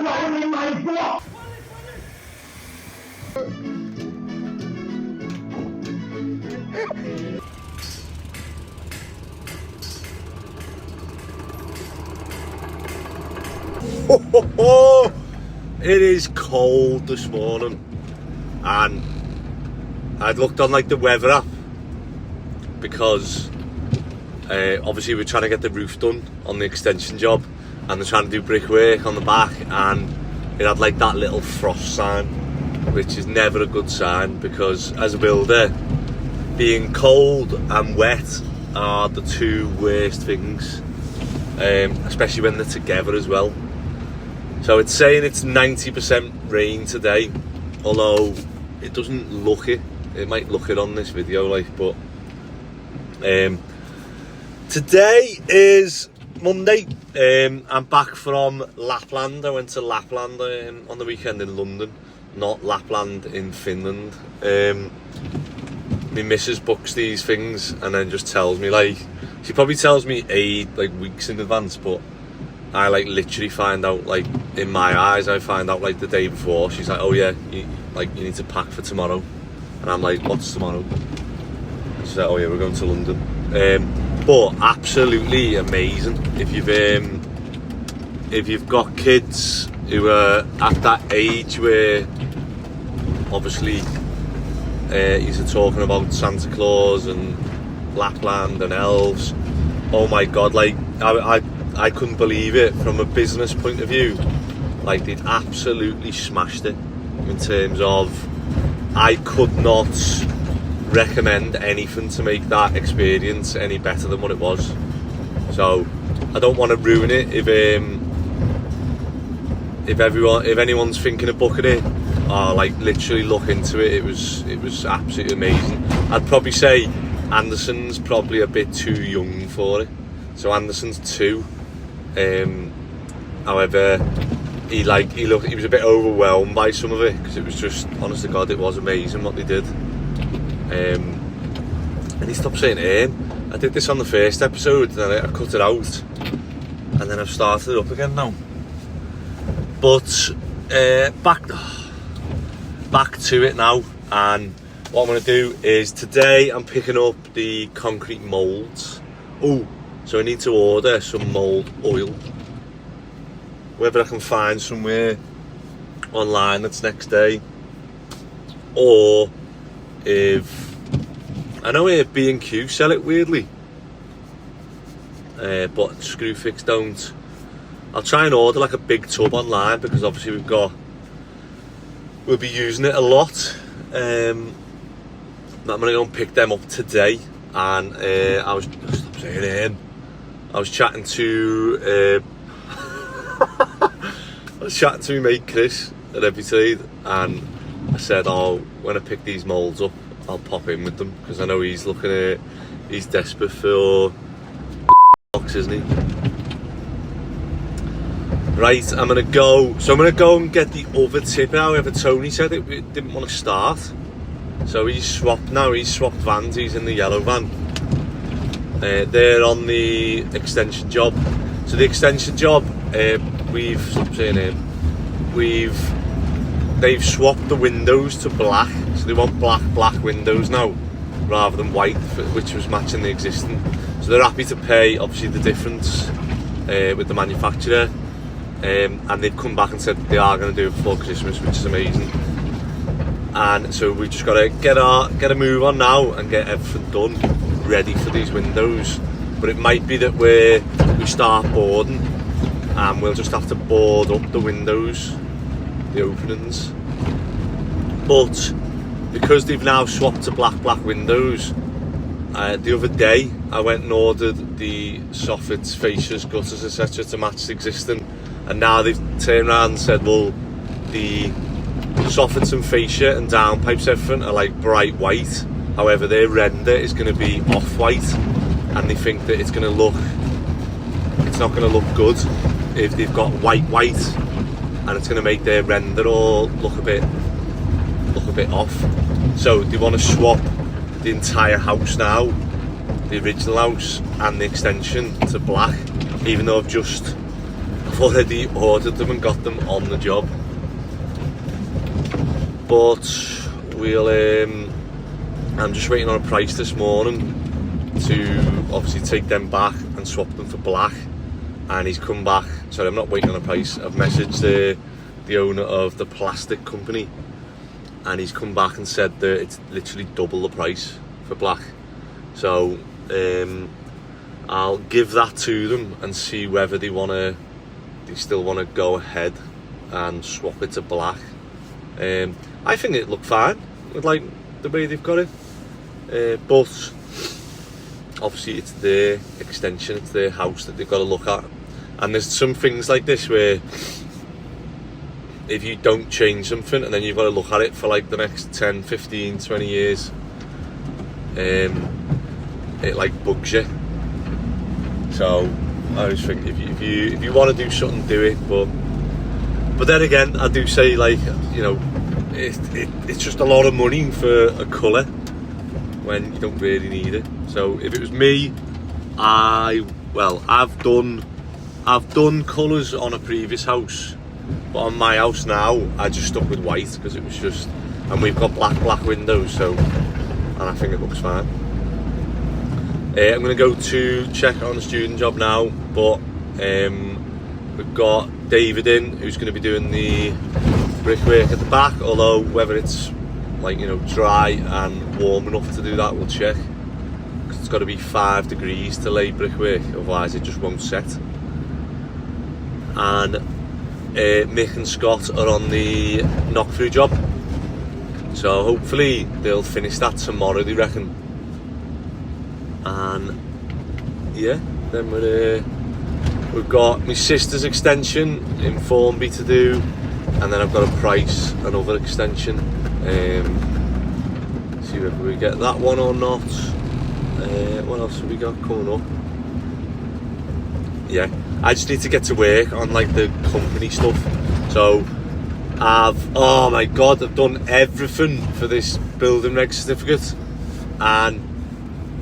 blowing my block. It is cold this morning, and I'd looked on like the weather app because obviously we're trying to get the roof done on the extension job, and they're trying to do brickwork on the back, and it had like that little frost sign, which is never a good sign, because as a builder, being cold and wet are the two worst things, especially when they're together as well. So it's saying it's 90% rain today, although it doesn't look it. It might look it on this video, like, but today is Monday. I'm back from Lapland. I went to Lapland on the weekend in London, not Lapland in Finland. My missus books these things and then just tells me, like, she probably tells me weeks in advance, but I like literally find out, like, in my eyes, I find out like the day before. She's like, oh yeah, you need to pack for tomorrow. And I'm like, what's tomorrow? And she's like, oh yeah, we're going to London. But absolutely amazing. If you've got kids who are at that age where obviously you're talking about Santa Claus and Lapland and elves, oh my god, like I couldn't believe it from a business point of view. Like, they'd absolutely smashed it in terms of, I could not recommend anything to make that experience any better than what it was. So I don't want to ruin it if anyone's thinking of booking it, or like literally look into it. It was absolutely amazing. I'd probably say Anderson's probably a bit too young for it. So Anderson's 2. However, he was a bit overwhelmed by some of it, because it was just, honest to God, it was amazing what they did. And he stopped saying I did this on the first episode, and then I cut it out, and then I've started it up again now. But back to it now, and what I'm going to do is, today I'm picking up the concrete moulds. So I need to order some mould oil. Whether I can find somewhere online that's next day, or if I know here B&Q sell it weirdly, but Screwfix don't. I'll try and order like a big tub online, because obviously we'll be using it a lot. I'm gonna go and pick them up today, and I was chatting to my mate Chris at Every Trade, and I said, when I pick these moulds up, I'll pop in with them, because I know he's desperate for box, isn't he? Right, I'm gonna go and get the other tip. However, Tony said it didn't want to start, so he's swapped vans. He's in the yellow van. They're on the extension job. So the extension job, they've swapped the windows to black. So they want black windows now, rather than white, which was matching the existing. So they're happy to pay, obviously, the difference with the manufacturer. And they've come back and said they are going to do it before Christmas, which is amazing. And so we just got to get a move on now and get everything done, ready for these windows. But it might be that we start boarding, and we'll just have to board up the windows, the openings. But because they've now swapped to black windows, the other day I went and ordered the soffits, fascias, gutters, etc. to match the existing, and now they've turned around and said, well, the soffits and fascia and downpipes, everything, are like bright white. However, their render is going to be off-white, and they think that it's not going to look good if they've got white, and it's going to make their render all look a bit off. So they want to swap the entire house now, the original house and the extension, to black, even though I've I've already ordered them and got them on the job. But we'll I'm just waiting on a price this morning to obviously take them back and swap them for black. And he's come back, sorry, I'm not waiting on a price, I've messaged the owner of the plastic company, and he's come back and said that it's literally double the price for black. So I'll give that to them and see whether they still want to go ahead and swap it to black. I think it looked fine with like the way they've got it, but obviously it's their extension, it's their house that they've got to look at. And there's some things like this where if you don't change something and then you've got to look at it for like the next 10, 15, 20 years, it like bugs you. So I always think if you want to do something, do it. But then again, I do say, like, you know, it's just a lot of money for a colour when you don't really need it. So if it was me, I've done colours on a previous house, but on my house now I just stuck with white because it was just, and we've got black windows, so, and I think it looks fine. I'm going to go to check on the student job now, but we've got David in who's going to be doing the brickwork at the back, although whether it's like, you know, dry and warm enough to do that, we'll check, because it's got to be 5 degrees to lay brickwork, otherwise it just won't set. And Mick and Scott are on the knock-through job, so hopefully they'll finish that tomorrow, they reckon. And yeah, then we've got my sister's extension in Formby to do, and then I've got a price another extension. See whether we get that one or not. What else have we got coming up? Yeah, I just need to get to work on like the company stuff. So oh my god, I've done everything for this building reg certificate, and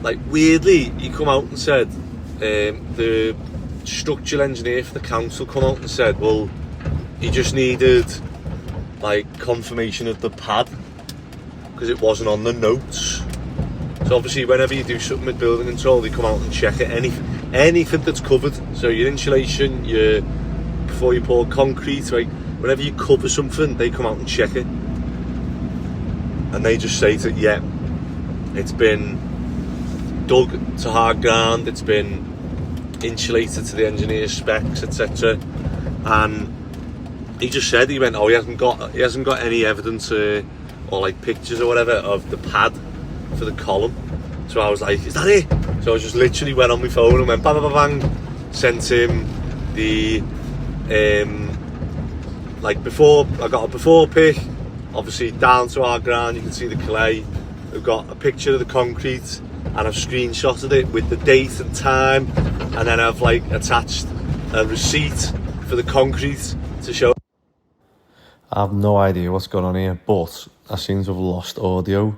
like weirdly he come out and said, the structural engineer for the council come out and said, well, he just needed like confirmation of the pad because it wasn't on the notes. So obviously whenever you do something with building control, they come out and check it, anything that's covered. So your insulation, before you pour concrete, right, whenever you cover something, they come out and check it, and they just say that, yeah, it's been dug to hard ground, it's been insulated to the engineer's specs, etc. And he just said, he went, oh, he hasn't got any evidence or like pictures or whatever of the pad for the column. So I was like, is that it? So I just literally went on my phone and went bang bang bang, sent him the like before, I got a before pic, obviously down to our ground, you can see the clay. We've got a picture of the concrete, and I've screenshotted it with the date and time, and then I've like attached a receipt for the concrete to show. I have no idea what's going on here, but I seem to have lost audio,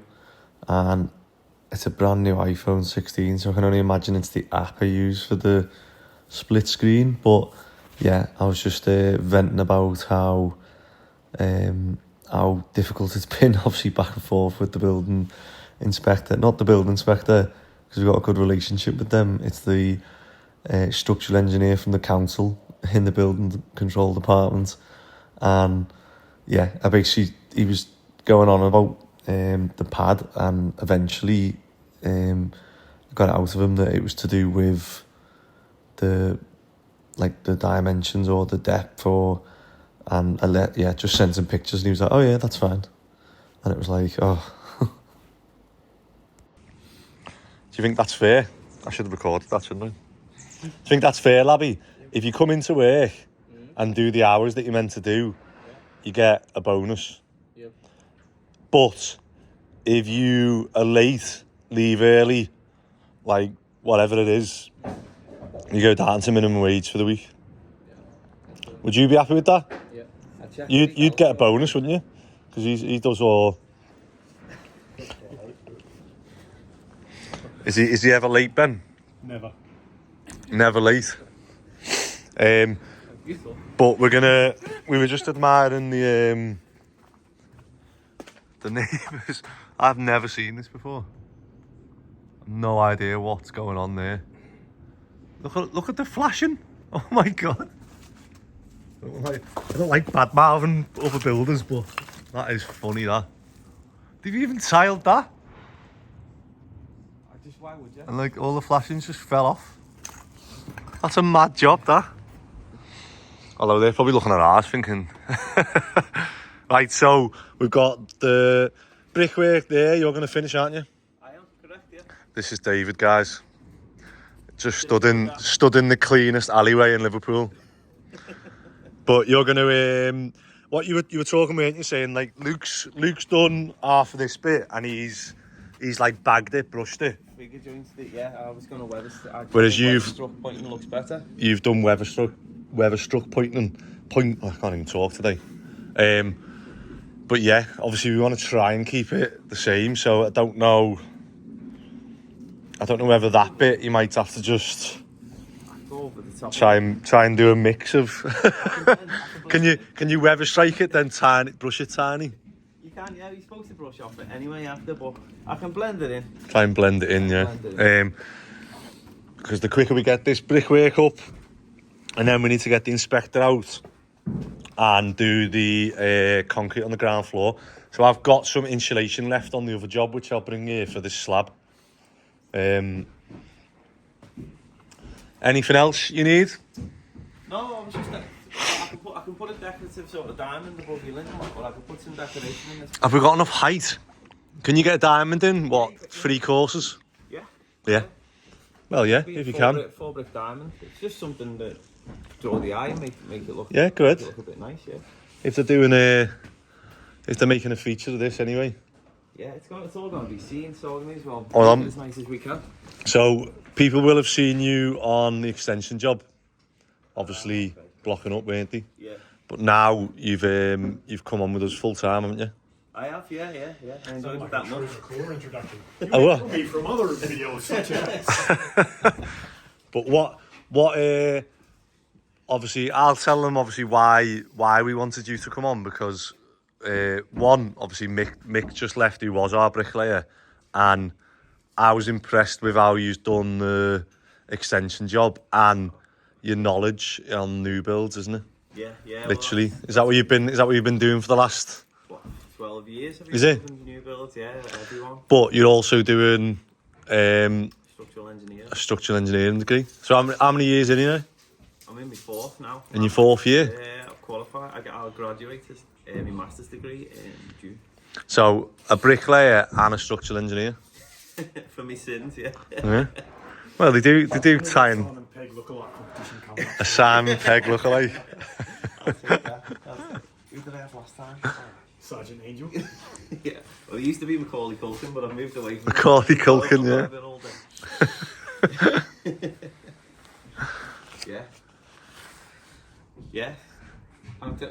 and it's a brand new iPhone 16, so I can only imagine it's the app I use for the split screen. But yeah, I was just venting about how difficult it's been, obviously back and forth with the building inspector, not the building inspector, because we've got a good relationship with them. It's the structural engineer from the council in the building control department. And yeah, he was going on about the pad, and eventually got it out of him that it was to do with the dimensions or the depth, and just sent him pictures, and he was like, oh yeah, that's fine. And it was like, oh. Do you think that's fair? I should have recorded that, shouldn't I? Do you think that's fair, Labby? If you come into work and do the hours that you're meant to do, you get a bonus. Yep. But if you are late, leave early, like whatever it is, you go down to minimum wage for the week. Yeah. Would you be happy with that? Yeah. You'd get a bonus, wouldn't you? Because he does all. Is he ever late, Ben? Never. Never late. But we were just admiring the neighbours. I've never seen this before. No idea what's going on there. Look at the flashing. Oh my god. I don't like bad mouthing other builders, but that is funny, that. They've even tiled that. Why would you? And like all the flashings just fell off. That's a mad job, that. Although they're probably looking at ours thinking. Right, so we've got the brickwork there. You're going to finish, aren't you? I am, correct, yeah. This is David, guys. Just stood in the cleanest alleyway in Liverpool. But you're going to what you were talking about, you saying like Luke's done half of this bit and he's like bagged it, brushed it. Bigger joints, yeah. I was going to weather. Whereas struck pointing looks better. You've done weather struck pointing. I can't even talk today. But yeah, obviously we want to try and keep it the same. So I don't know whether that bit you might have to just over the top try and do a mix of. Can you weather strike it then brush it tiny? You can, yeah. You're supposed to brush off it anyway after, but I can blend it in. Try and blend it in, yeah. Because the quicker we get this brickwork up, and then we need to get the inspector out and do the concrete on the ground floor. So I've got some insulation left on the other job, which I'll bring here for this slab. Anything else you need? No, I was just I can put a decorative sort of diamond above your lintel, or I can put some decoration in it. Have we got enough height? Can you get a diamond in? What, 3 courses? Yeah. Yeah. Well, yeah, if you can. 4 brick diamond. It's just something that draw the eye and make it look. Yeah, good. Look a bit nice, yeah. If they're making a feature of this anyway. Yeah, it's all going to be seen, so we may as well make it as nice as we can. So people will have seen you on the extension job, obviously blocking up, weren't they? Yeah. But now you've come on with us full time, haven't you? I have, yeah. I enjoyed it that much. Cooler introduction. You Oh, what? know me from other videos such as. But what? Obviously, I'll tell them obviously why we wanted you to come on, because one, obviously Mick just left, who was our bricklayer, and I was impressed with how you've done the extension job and your knowledge on new builds, isn't it? Yeah. Literally, is that what you've been doing for the last 12 years? Is it? New builds, yeah, everyone. But you're also doing Structural engineer. a structural engineering degree. So how many years in here? I'm in my 4th now. In your 4th year? Yeah, I've qualified. I'll graduate my master's degree in June. So a bricklayer and a structural engineer. For me sins, yeah. Yeah. Well, they do try and Simon Pegg look-alike competition coming. a Simon Pegg lookalike. I'll take that. Who did I have last time? Sergeant Angel. Yeah. Well, it used to be Macaulay Culkin, but I've moved away from Macaulay Culkin, I'm yeah. a bit older. Yeah.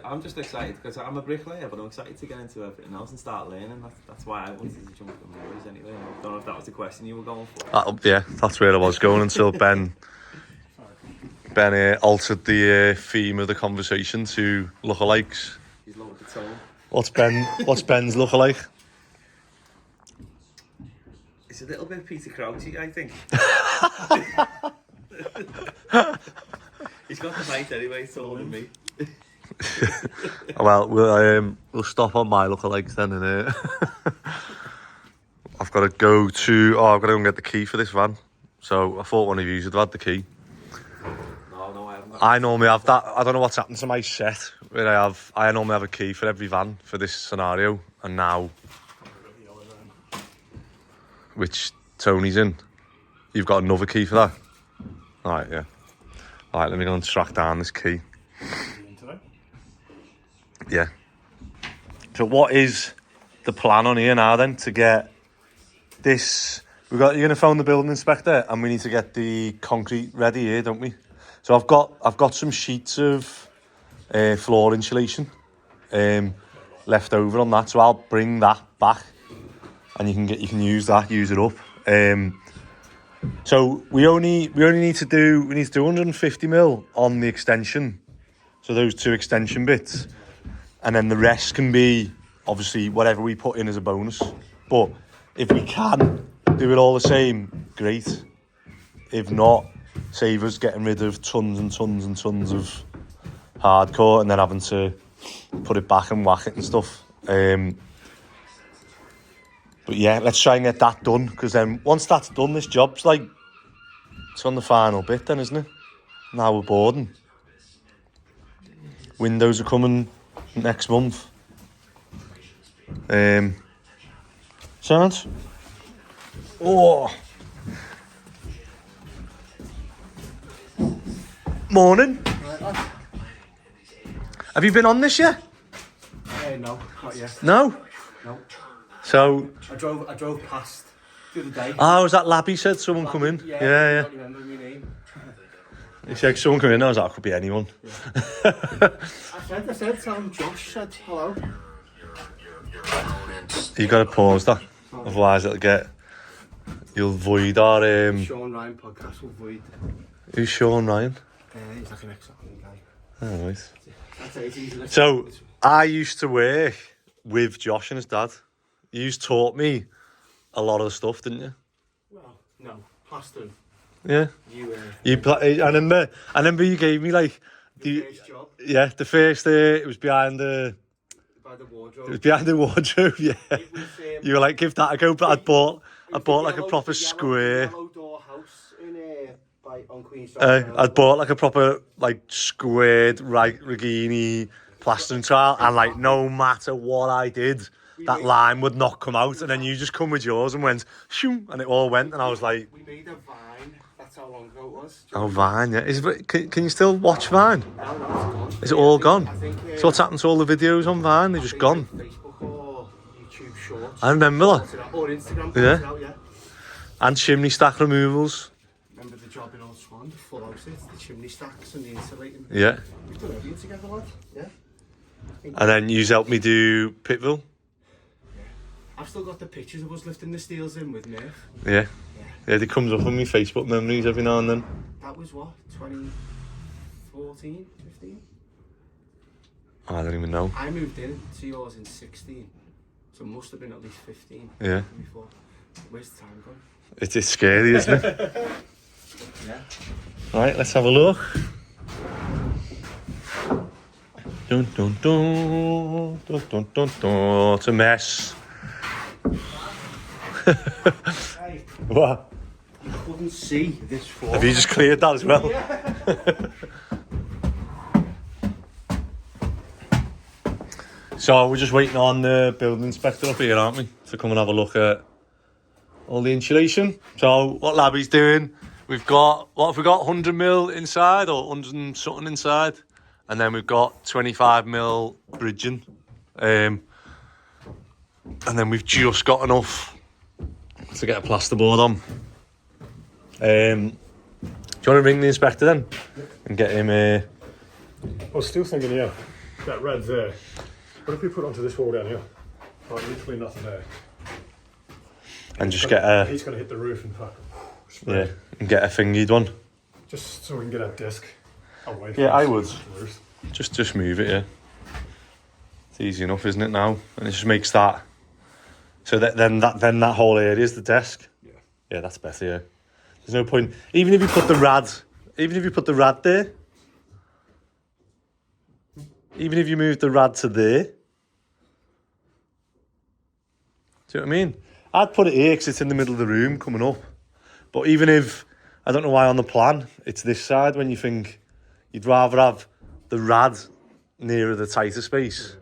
I'm just excited because I'm a bricklayer, but I'm excited to get into everything else and start learning. That's why I wanted to jump on neighbours anyway. I don't know if that was the question you were going for. Yeah, that's where I was going until Ben altered the theme of the conversation to lookalikes. He's lowered the tone. What's Ben's lookalike? It's a little bit Peter Crouchy, I think. He's got the height anyway, he's taller than me. Well, we'll stop on my lookalikes then. And I've got to go and get the key for this van. So I thought one of you would have had the key. No, I haven't. I normally have that. I don't know what's happened to my set where I normally have a key for every van for this scenario, and now, which Tony's in, you've got another key for that. All right, yeah. All right, let me go and track down this key. Yeah. So what is the plan on here now then to get this? You're going to phone the building inspector, and we need to get the concrete ready here, don't we? So I've got some sheets of floor insulation left over on that, so I'll bring that back, and you can use it up. So we need to do 150 mil on the extension, So those 2 extension bits. And then the rest can be, obviously, whatever we put in as a bonus. But if we can do it all the same, great. If not, save us getting rid of tons and tons and tons of hardcore and then having to put it back and whack it and stuff. But yeah, let's try and get that done, because then once that's done, this job's like, it's on the final bit then, isn't it? Now we're boarding. Windows are coming next month. Sounds? Oh! Morning. Have you been on this yet? No, not yet. No? No. So... I drove past the other day. Oh, was that Labby said someone come in? Yeah. Yeah. I don't remember my name. He said someone come in, I was like, it could be anyone. Yeah. I said, tell him Josh said hello. You got to pause that, otherwise you'll void our... Sean Ryan podcast will void. Who's Sean Ryan? He's like an ex-army guy. Oh, right. That's it, it's easy. So, I used to work with Josh and his dad. You taught me a lot of the stuff, didn't you? Well, no, plastering. Yeah. I remember you gave me like the first job. Yeah, the first it was behind the wardrobe. It was behind the wardrobe, yeah. It was, you were like, give that a go, but I'd bought like a proper square. Yellow door house on Queen Street. I'd bought like a proper like squared Regini plastering tile, and like no matter what I did, that line would not come out, and then you just come with yours and went shoom, and it all went, and I was like, we made a Vine. That's how long ago it was. Oh, Vine, yeah. Can you still watch Vine? No, it's gone. Is it all gone? I think, So what's happened to all the videos on Vine? They're just gone. Facebook or YouTube Shorts. I remember that. Or Instagram. Yeah. Yeah. And chimney stack removals. Remember the job in Old Swan, the full house, the chimney stacks and the insulating. Yeah. We've done everything together, lad. Yeah. And then you helped me do Pitville. I've still got the pictures of us lifting the steels in with Nerf. Yeah. Yeah, it comes up on my Facebook memories every now and then. That was what? 2014, 15? I don't even know. I moved in to yours in 16. So it must have been at least 15. Yeah. Before. Where's the time gone? It is scary, isn't it? Yeah. Right, let's have a look. Dun dun dun dun dun dun dun. It's a mess. Hey, What? you couldn't see this floor. Have you just cleared that as well? Yeah. So we're just waiting on the building inspector up here, aren't we? To come and have a look at all the insulation. So what Labby's doing, we've got, what have we got, 100 mil inside or 100 and something inside? And then we've got 25 mil bridging. And then we've just got enough to get a plasterboard on. Do you want to ring the inspector then? And get him I was still thinking, yeah, that red there. What if we put onto this wall down here? Like literally nothing there. and just get a... He's going to hit the roof and fuck. Yeah, and get a thingied one. Just so we can get that disc away. Yeah, I would. Roof. Just move it, yeah. It's easy enough, isn't it, now? And it just makes that... So then that whole area is the desk. Yeah. Yeah, that's better, yeah. There's no point... Even if you put the rad there... Even if you move the rad to there... Do you know what I mean? I'd put it here because it's in the middle of the room coming up. But even if... I don't know why on the plan it's this side when you think you'd rather have the rad nearer the tighter space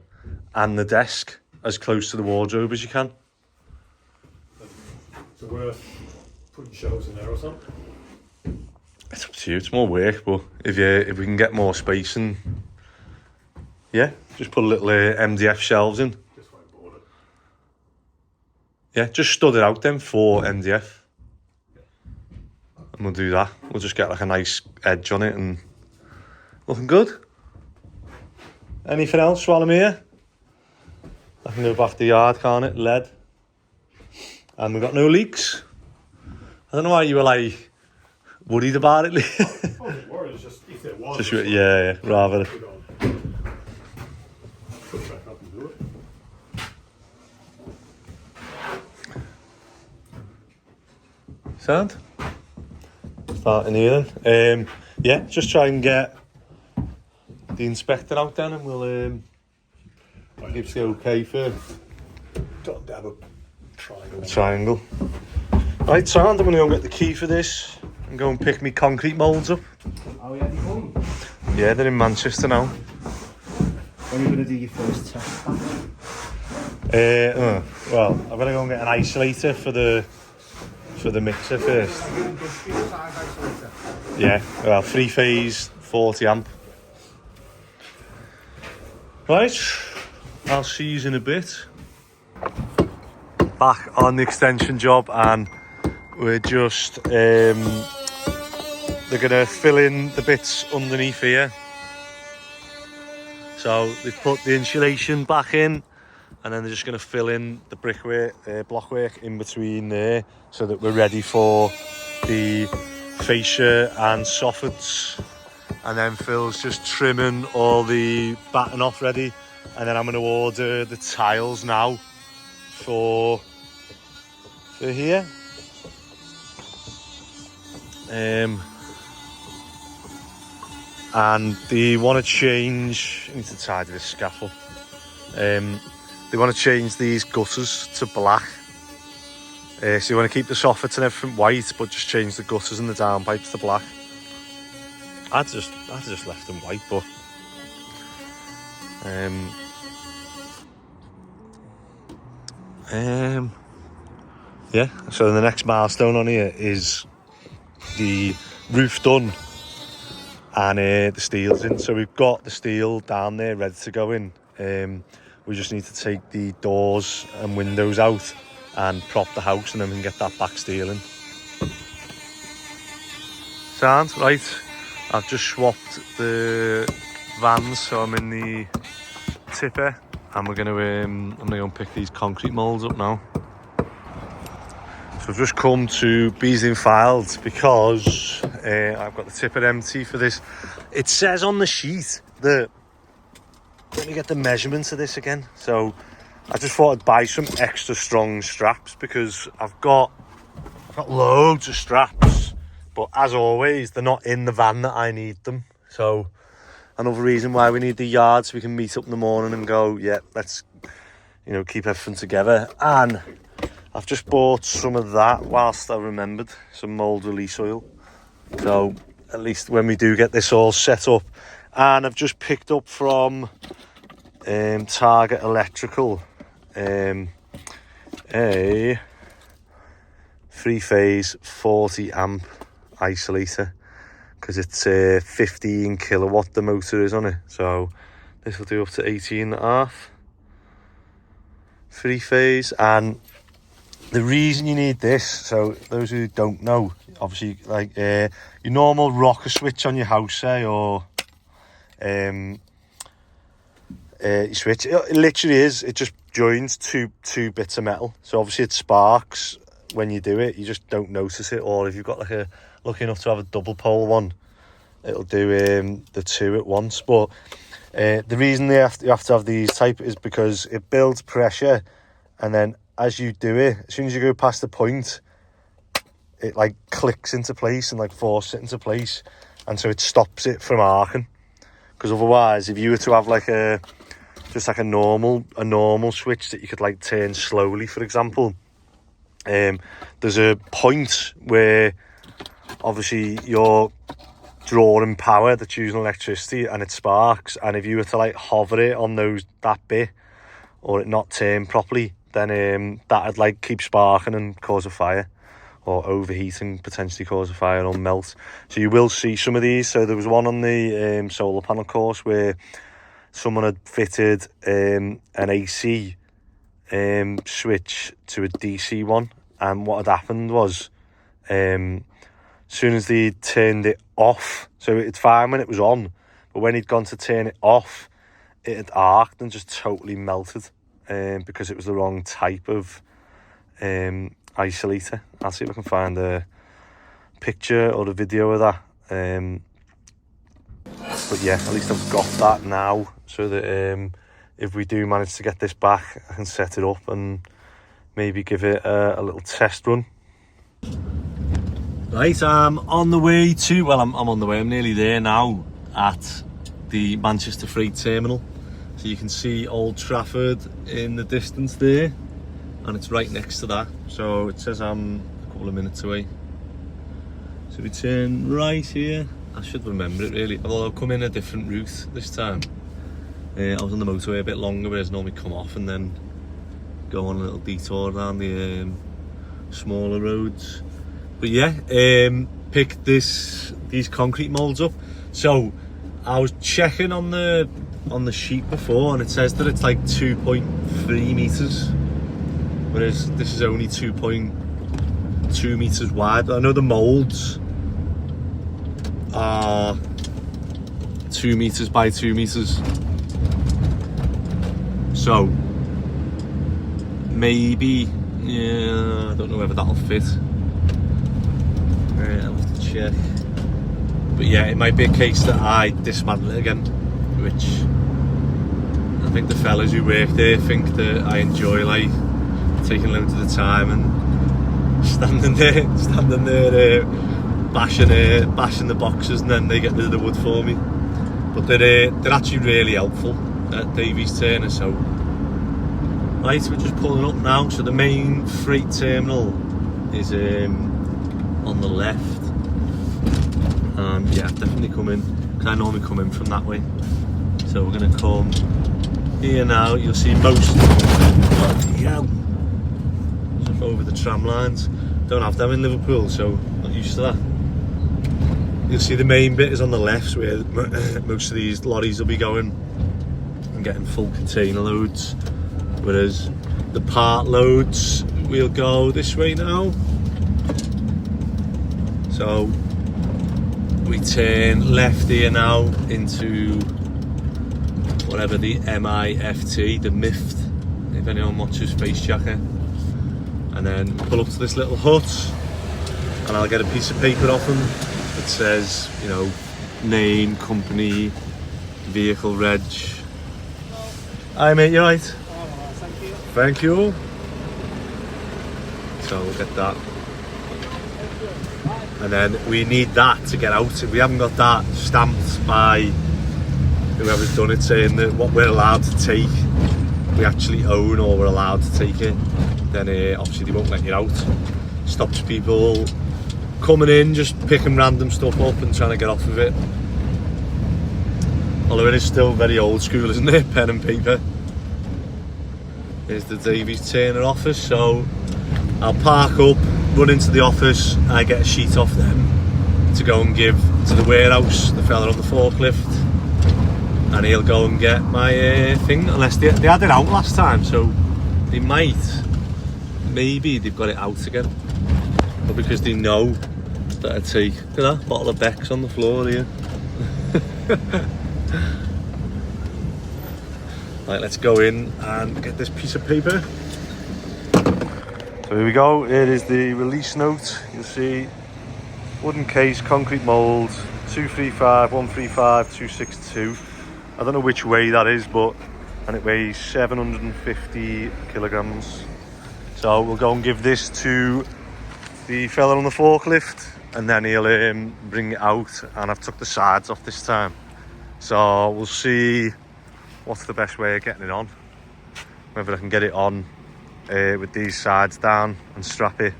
and the desk as close to the wardrobe as you can. So we're putting shelves in there or something? It's up to you, it's more work, but if we can get more space and... Yeah, just put a little MDF shelves in. Just won't board it. Yeah, just stud it out then for MDF. And we'll do that. We'll just get like a nice edge on it and looking good. Anything else while I'm here? I can go back to the yard, can't it? Lead. And we've got no leaks. I don't know why you were like worried about it. I wasn't worried, it's just if there was. Just, yeah, rather. Sound? Starting here then. Yeah, just try and get the inspector out then, and we'll give the okay for Don't have a triangle. triangle. Right, Sound, I'm going to go and get the key for this and go and pick me concrete moulds up. Oh yeah, you home? Yeah, they're in Manchester now. When are you going to do your first test? Well, I've got to go and get an isolator for the mixer first. Yeah, well, 3-phase, 40 amp. Right, I'll see you in a bit. Back on the extension job, and we're just they're gonna fill in the bits underneath here. So they've put the insulation back in, and then they're just gonna fill in the brickwork, blockwork in between there, so that we're ready for the fascia and soffits. And then Phil's just trimming all the batten off ready, and then I'm going to order the tiles now for here. And they want to change, I need to tidy this scaffold. They want to change these gutters to black. So you want to keep the soffits and everything white, but just change the gutters and the downpipes to black. I'd just left them white, but yeah. So the next milestone on here is the roof done and the steel's in. So we've got the steel down there ready to go in. We just need to take the doors and windows out and prop the house, and then we can get that back steel in. Sound right? I've just swapped the vans, so I'm in the tipper, and I'm gonna go and pick these concrete moulds up now. So I've just come to Beasley & Filed because I've got the tipper empty for this. It says on the sheet that, let me get the measurements of this again. So I just thought I'd buy some extra strong straps because I've got loads of straps. But as always, they're not in the van that I need them. So another reason why we need the yard, so we can meet up in the morning and go, yeah, let's, keep everything together. And I've just bought some of that whilst I remembered, some mould release oil. So at least when we do get this all set up. And I've just picked up from Target Electrical a 3-phase 40 amp isolator, because it's 15 kilowatt the motor is on it, so this will do up to 18.5 3-phase. And the reason you need this, so those who don't know, obviously, like your normal rocker switch on your house, say, or your switch, it literally is, it just joins two bits of metal, so obviously it sparks when you do it, you just don't notice it. Or if you've got like lucky enough to have a double pole one, it'll do the two at once. But the reason you have to have these type is because it builds pressure, and then as you do it, as soon as you go past the point, it like clicks into place and like forces it into place, and so it stops it from arcing. Because otherwise, if you were to have like a normal switch that you could like turn slowly, for example, there's a point where obviously you're drawing power that's using electricity and it sparks, and if you were to like hover it on that bit, or it not turn properly, then that'd like keep sparking and cause a fire, or overheat and potentially cause a fire or melt. So you will see some of these. So there was one on the solar panel course where someone had fitted an AC switch to a DC one, and what had happened was as soon as they turned it off, so it's fine when it was on, but when he'd gone to turn it off, it had arced and just totally melted, because it was the wrong type of isolator. I'll see if I can find a picture or a video of that, but yeah, at least I've got that now, so that if we do manage to get this back, I can set it up and maybe give it a little test run. Right, I'm on the way to, well, I'm on the way, I'm nearly there now at the Manchester Freight Terminal. So you can see Old Trafford in the distance there, and it's right next to that. So it says I'm a couple of minutes away. So we turn right here. I should remember it really, although I've come in a different route this time. I was on the motorway a bit longer, whereas I normally come off and then go on a little detour down the smaller roads. But yeah, picked these concrete moulds up. So I was checking on the sheet before, and it says that it's like 2.3 meters, whereas this is only 2.2 meters wide. I know the moulds are 2 meters by 2 meters, so maybe, yeah, I don't know whether that'll fit. I'll have to check. But yeah, it might be a case that I dismantle it again, which I think the fellas who work there think that I enjoy, like taking loads of the time and standing there bashing the boxes, and then they get rid of the wood for me. But they're actually really helpful at Davies Turner. So right, we're just pulling up now. So the main freight terminal is on the left, and yeah, definitely come in, because I normally come in from that way. So we're going to come here now. You'll see most stuff over the tram lines. Don't have them in Liverpool, so not used to that. You'll see the main bit is on the left, where most of these lorries will be going and getting full container loads, whereas the part loads will go this way now. So we turn left here now into whatever the MIFT, the MIFT, if anyone watches Space Jacker. And then pull up to this little hut, and I'll get a piece of paper off them that says, you know, name, company, vehicle reg. Hi mate, you right? Thank you. Thank you. So we'll get that. And then we need that to get out. If we haven't got that stamped by whoever's done it, saying that what we're allowed to take, we actually own, or we're allowed to take it, then obviously they won't let you out. Stops people coming in, just picking random stuff up and trying to get off of it. Although it is still very old school, isn't it? Pen and paper. Here's the Davies Turner office. So I'll park up, run into the office, and I get a sheet off them to go and give to the warehouse, the fella on the forklift, and he'll go and get my thing, unless they had it out last time, so they might, maybe they've got it out again, but because they know that I take, look at that bottle of Beck's on the floor here. Right, let's go in and get this piece of paper. So here we go, here is the release note. You'll see wooden case, concrete mould, 235, 135, 262. I don't know which way that is, but, and it weighs 750 kilograms. So we'll go and give this to the fella on the forklift, and then he'll bring it out, and I've took the sides off this time. So we'll see what's the best way of getting it on. Whether I can get it on with these sides down and strap it,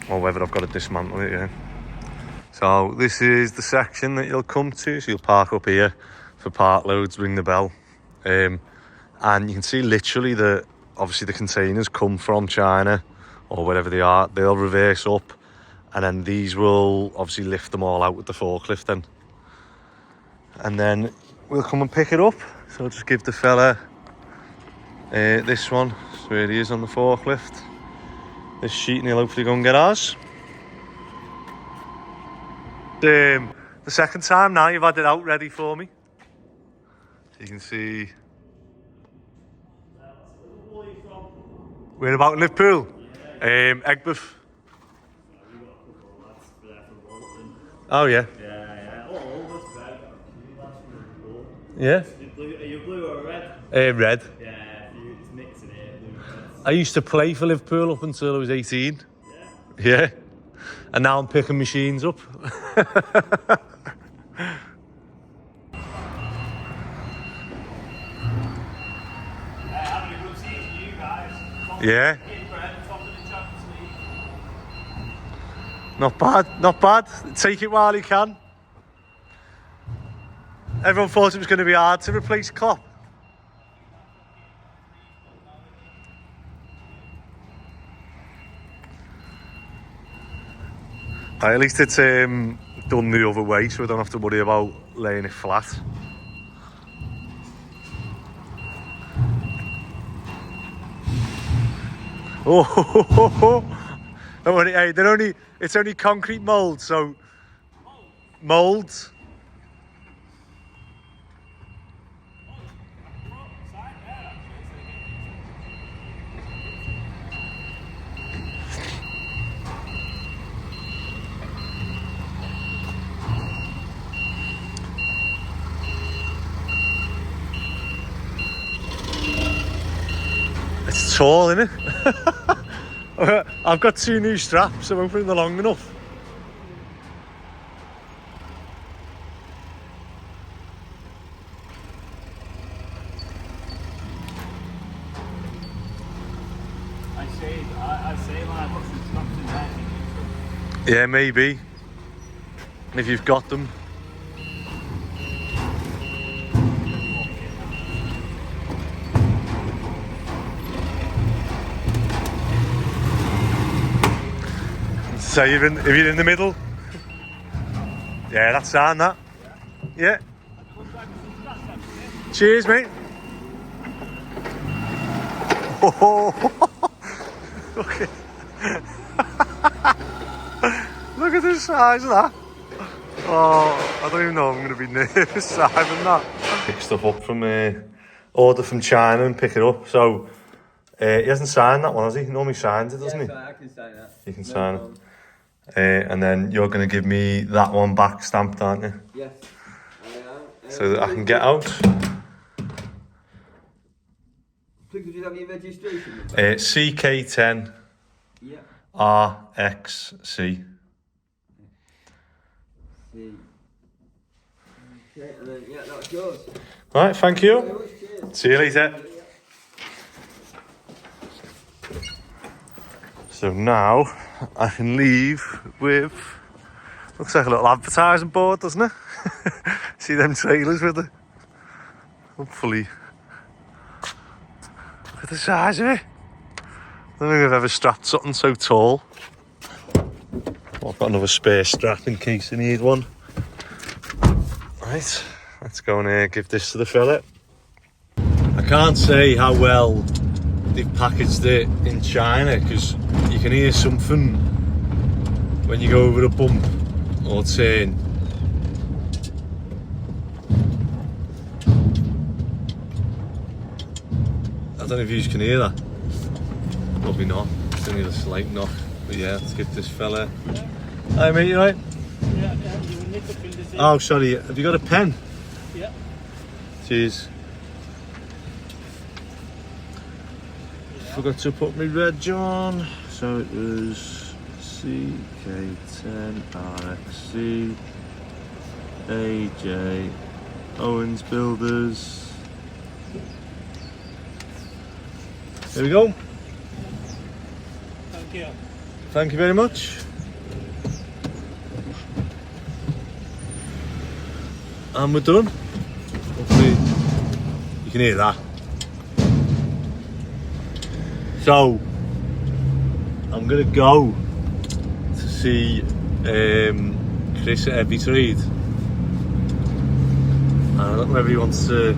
or whether I've got to dismantle it, yeah. So this is the section that you'll come to, so you'll park up here for part loads, ring the bell, and you can see literally that obviously the containers come from China or wherever they are. They'll reverse up, and then these will obviously lift them all out with the forklift then, and then we'll come and pick it up. So I'll just give the fella this one, so here he is on the forklift, this sheet, and he'll hopefully go and get ours. The second time now you've had it out ready for me. You can see we're about in Liverpool. Egbert. Oh yeah. Yeah. Are you blue or red? Red. Yeah, it's mixing it. I used to play for Liverpool up until I was 18. Yeah. Yeah. And now I'm picking machines up. Having a good season, you guys. Yeah. Top of the Champions League. Not bad, not bad. Take it while you can. Everyone thought it was going to be hard to replace Klopp. At least it's done the other way, so we don't have to worry about laying it flat. Oh, don't worry, hey, it's only concrete mould, so mould. It's tall, isn't it? I've got 2 new straps, so hopefully they're long enough. I say, like, I put some straps in there. Yeah, maybe. If you've got them. So if you're in the middle. Yeah, that's sound, that. Yeah. Cheers, mate. Oh, look at the size of that. Oh, I don't even know I'm going to be nervous having that. Pick stuff up from order from China and pick it up. So he hasn't signed that one, has he? He normally signs it, doesn't he? Yeah, I can sign that. You can sign it. And then you're going to give me that one back stamped, aren't you? Yes, I am. So that I can get out. Please, could you have your registration number? CK10 Yeah. RXC. See. Okay, and then, yeah, that's yours. Alright, thank you. Very much, cheers. See you later. So now I can leave with, looks like a little advertising board, doesn't it? See them trailers with it? Hopefully. Look at the size of it. I don't think I've ever strapped something so tall. I've got another spare strap in case I need one. Right, let's go and give this to the fella. I can't say how well they've packaged it in China because you can hear something when you go over a bump or turn. I don't know if you can hear that. Probably not. It's only a slight knock. But yeah, let's give this fella. Hi mate, you right? Yeah, you will need to fill this in. Oh, sorry. Have you got a pen? Yeah. Cheers. Forgot to put my reg on. So it was CK10 RXC AJ Owens Builders. There we go. Thank you. Thank you very much. And we're done. Hopefully you can hear that. So I'm gonna go to see Chris at Every Trade. And I don't know whether he wants to,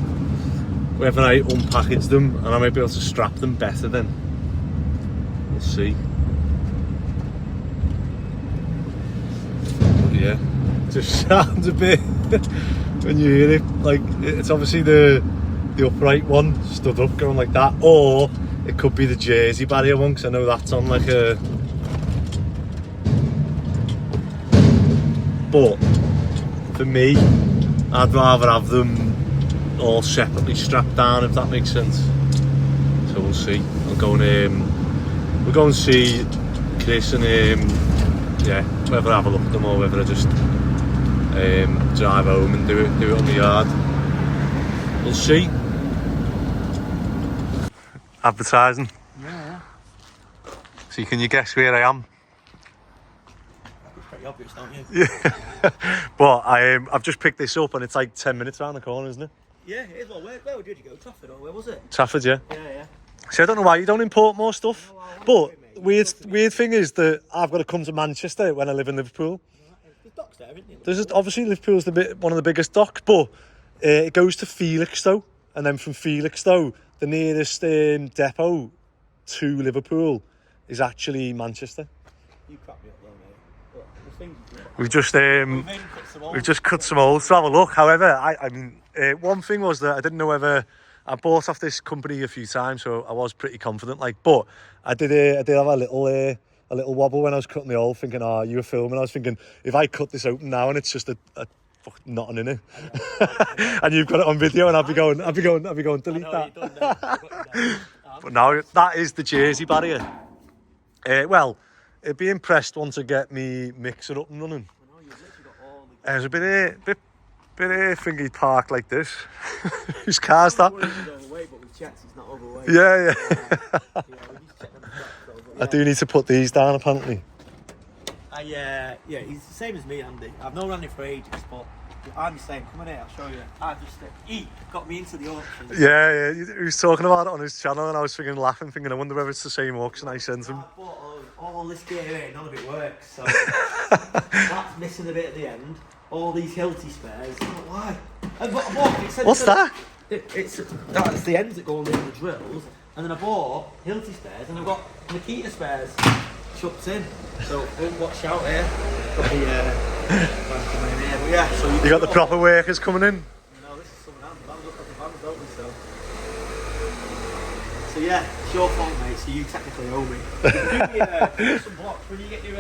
whether I unpackage them and I might be able to strap them better then. We'll see. But yeah, it just sounds a bit when you hear it, like it's obviously the upright one stood up going like that, or it could be the Jersey barrier one because I know that's on like a. But for me, I'd rather have them all separately strapped down, if that makes sense. So we'll see. I'll go and we'll go and see Chris and yeah, whether I have a look at them or whether I just drive home and do it on the yard. We'll see. Advertising. Yeah. See, can you guess where I am? It's pretty obvious, don't you? Yeah. But I've just picked this up and it's like 10 minutes around the corner, isn't it? Yeah, it is. Well, where did you go? Trafford or where was it? Trafford, yeah. Yeah. See, I don't know why you don't import more stuff. But weird thing is that I've got to come to Manchester when I live in Liverpool. There's docks there, isn't there? There's obviously Liverpool's one of the biggest docks, but it goes to Felixstowe, and then from Felixstowe, the nearest depot to Liverpool is actually Manchester. You crack me up though, mate. Look, the thing. We've just cut some holes to have a look. However, I mean, one thing was that I didn't know whether I bought off this company a few times, so I was pretty confident. But I did have a little wobble when I was cutting the hole, thinking, "Oh, you were filming." I was thinking, if I cut this open now and it's just a fucking nothing in it, and you've got it on video, and I'll be going, delete that. But now that is the Jersey barrier. Well, it'd be impressed once I get me mixer up and running. There's a bit of thingy park like this. Whose car's that? Yeah. I do need to put these down apparently. Yeah, he's the same as me, Andy. I've known Andy for ages, but I'm the same. Come on here, I'll show you. He got me into the auction. Yeah. He was talking about it on his channel, and I was laughing, thinking, I wonder whether it's the same auction I sent him. I bought all this gear here, none of it works, so that's missing a bit at the end. All these Hilti spares. I don't know why. What's that? That's the ends that go on the drills, and then I bought Hilti spares, and I've got Makita spares chucked in. So watch out here. Got the van coming in here. But yeah, so you got the proper workers coming in. No, this is something else. Vans up at the vans, don't we? So yeah, it's your fault, mate. So you technically owe me. Give me some blocks when you get your.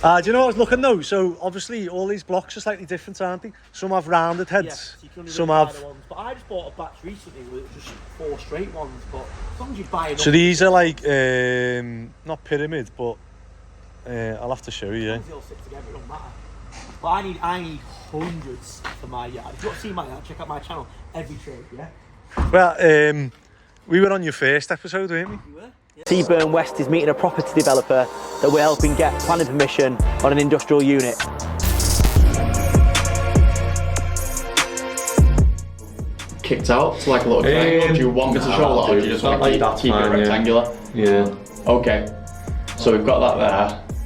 Do you know what I was looking though? So obviously all these blocks are slightly different, aren't they? Some have rounded heads, some have. Ones. But I just bought a batch recently with just 4 straight ones. But as long as you buy enough. So these are like not pyramid, but I'll have to show you. As long as they all sit together, it don't matter. But I need hundreds for my yard. If you want to see my yard, check out my channel. Every trade, yeah. Well, we were on your first episode, weren't we? You were. Seaburn West is meeting a property developer that we're helping get planning permission on an industrial unit. Kicked out to like a little triangle. Do you want me to show that, or do you just want to keep it rectangular? Yeah. Okay. So we've got that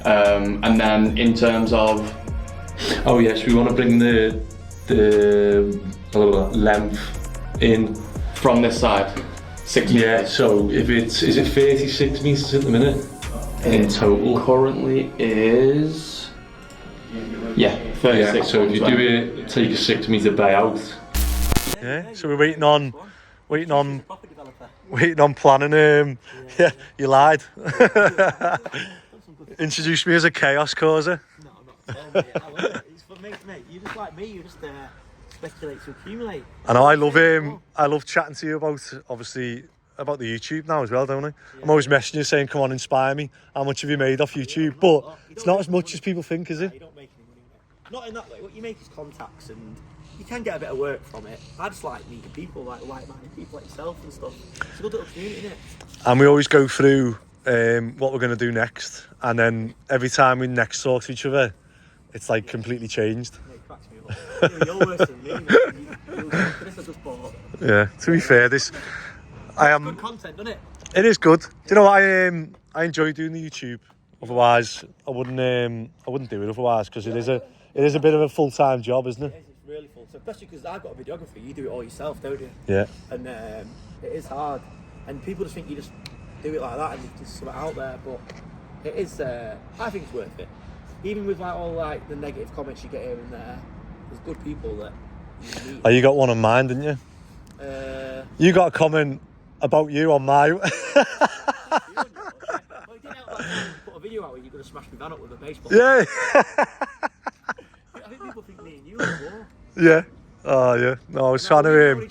there, and then in terms of. Oh yes, we want to bring the length in from this side. 6 meters. Yeah, so if is it 36 meters at the minute in total? Currently is 36. Yeah, so if you do it, take a 6 meter buyout. Yeah, so we're waiting on planning. Yeah, you lied. Introduce me as a chaos causer. No, I'm not. I love it. It's for mate. You just like me. You just speculate to accumulate. I know. I love chatting to you about about the YouTube now as well, don't I? Yeah. I'm always messaging you saying, "Come on, inspire me. How much have you made off YouTube?" But it's not as much as people think, is it? You don't make any money, mate. Not in that way. What you make is contacts, and you can get a bit of work from it. I just like meeting people, like-minded people like yourself and stuff. It's a good little community, isn't it? And we always go through what we're going to do next, and then every time we next talk to each other, it's like completely changed. Yeah, it cracks me up. You're worse than me, mate. This I just bought. Yeah, to be fair, I am. Good content, doesn't it? It is good. Do you know what? I enjoy doing the YouTube. Otherwise, I wouldn't do it otherwise, because it is a bit of a full-time job, isn't it? It is. It's really full. So especially because I've got a videographer, you do it all yourself, don't you? Yeah. And it is hard, and people just think you just do it like that and you just sort it out there, but it is. I think it's worth it. Even with like all like the negative comments you get here and there, there's good people that you meet. Oh, you got one on mine, didn't you? You got a comment about you on my. Well, it didn't help that time you put a video out where you're going to smash my van up with a baseball. Yeah. I think people think me and you are war. Yeah. Oh yeah. No, I was trying to.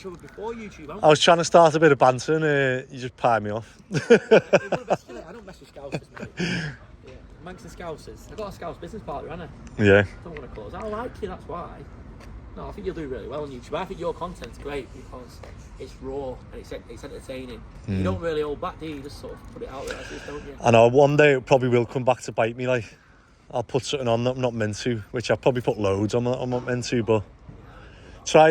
I was trying to start a bit of banter, and you just pied me off. I don't mess with scousers, mate. Yeah. Manx and Scousers. I've got a Scouse business partner, haven't I? Yeah. Don't want to close. I like you, that's why. No, I think you'll do really well on YouTube. I think your content's great because it's raw and it's entertaining. You don't really hold back, do you? You just sort of put it out there, don't you? I know one day it probably will come back to bite me. Like, I'll put something on that I'm not meant to, which I've probably put loads on that I'm not meant to, but try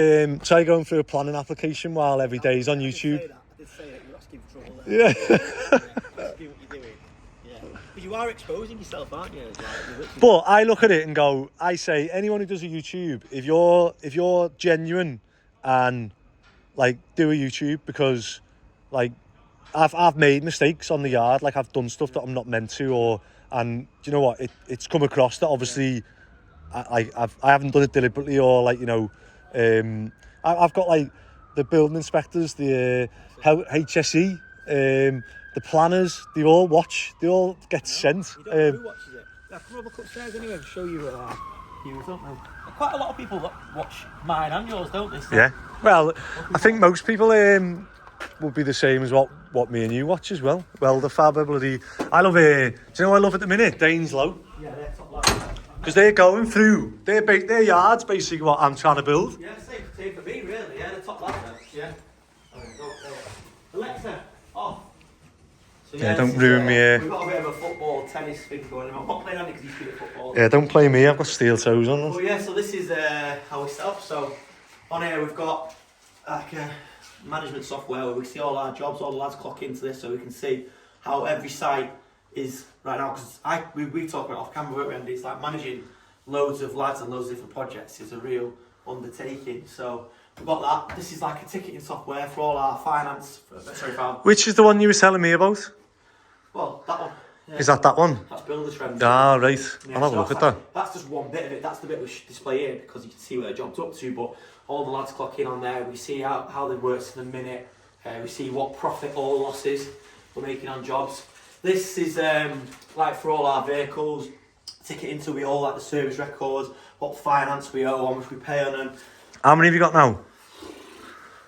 going through a planning application while every day is on YouTube. I did say that. You're asking for trouble there. Yeah. Asking what you're doing. Yeah. But you are exposing yourself, aren't you? But I look at it and go, I say, anyone who does a YouTube, if you're genuine and like do a YouTube, because like I've made mistakes on the yard, like I've done stuff that I'm not meant to, and do you know what? It's come across that obviously I haven't done it deliberately, or like, you know, I've got like the building inspectors, the HSE, the planners, they all get sent. You don't know who watches it. I'll come over upstairs anyway and show you viewers, don't know. Quite a lot of people watch mine and yours, don't they? So Yeah. Well, I think most people would be the same as what me and you watch as well. Well, the Fabber bloody... I love it. Do you know what I love at the minute? Dainslow. Yeah, they're top line. Because they're going through... Their yard's basically what I'm trying to build. Yeah, same for me, really. Yeah, the top line. Yeah. Alexa, off. So, Yeah, don't ruin me. We've got a bit of a football, tennis thing going on. I'm not playing on it because he's good at football. Yeah, don't play me. I've got steel toes on. Well, yeah, so this is how we set up. So on here we've got like a management software where we see all our jobs, all the lads clock into this, so we can see how every site is right now. Because we talk about it off camera, and it's like managing loads of lads and loads of different projects is a real undertaking. So we've got that. This is like a ticketing software for all our finance. Which is the one you were telling me about? Well, that one. Yeah. Is that one? That's Builder Trends. Ah, right. Yeah, I'll have a look at that. That's just one bit of it. That's the bit we display here because you can see where the job's up to. But all the lads clock in on there. We see how they've worked in a minute. We see what profit or losses we're making on jobs. This is like for all our vehicles. Ticketing to we all like the service records, what finance we owe, how much we pay on them. How many have you got now?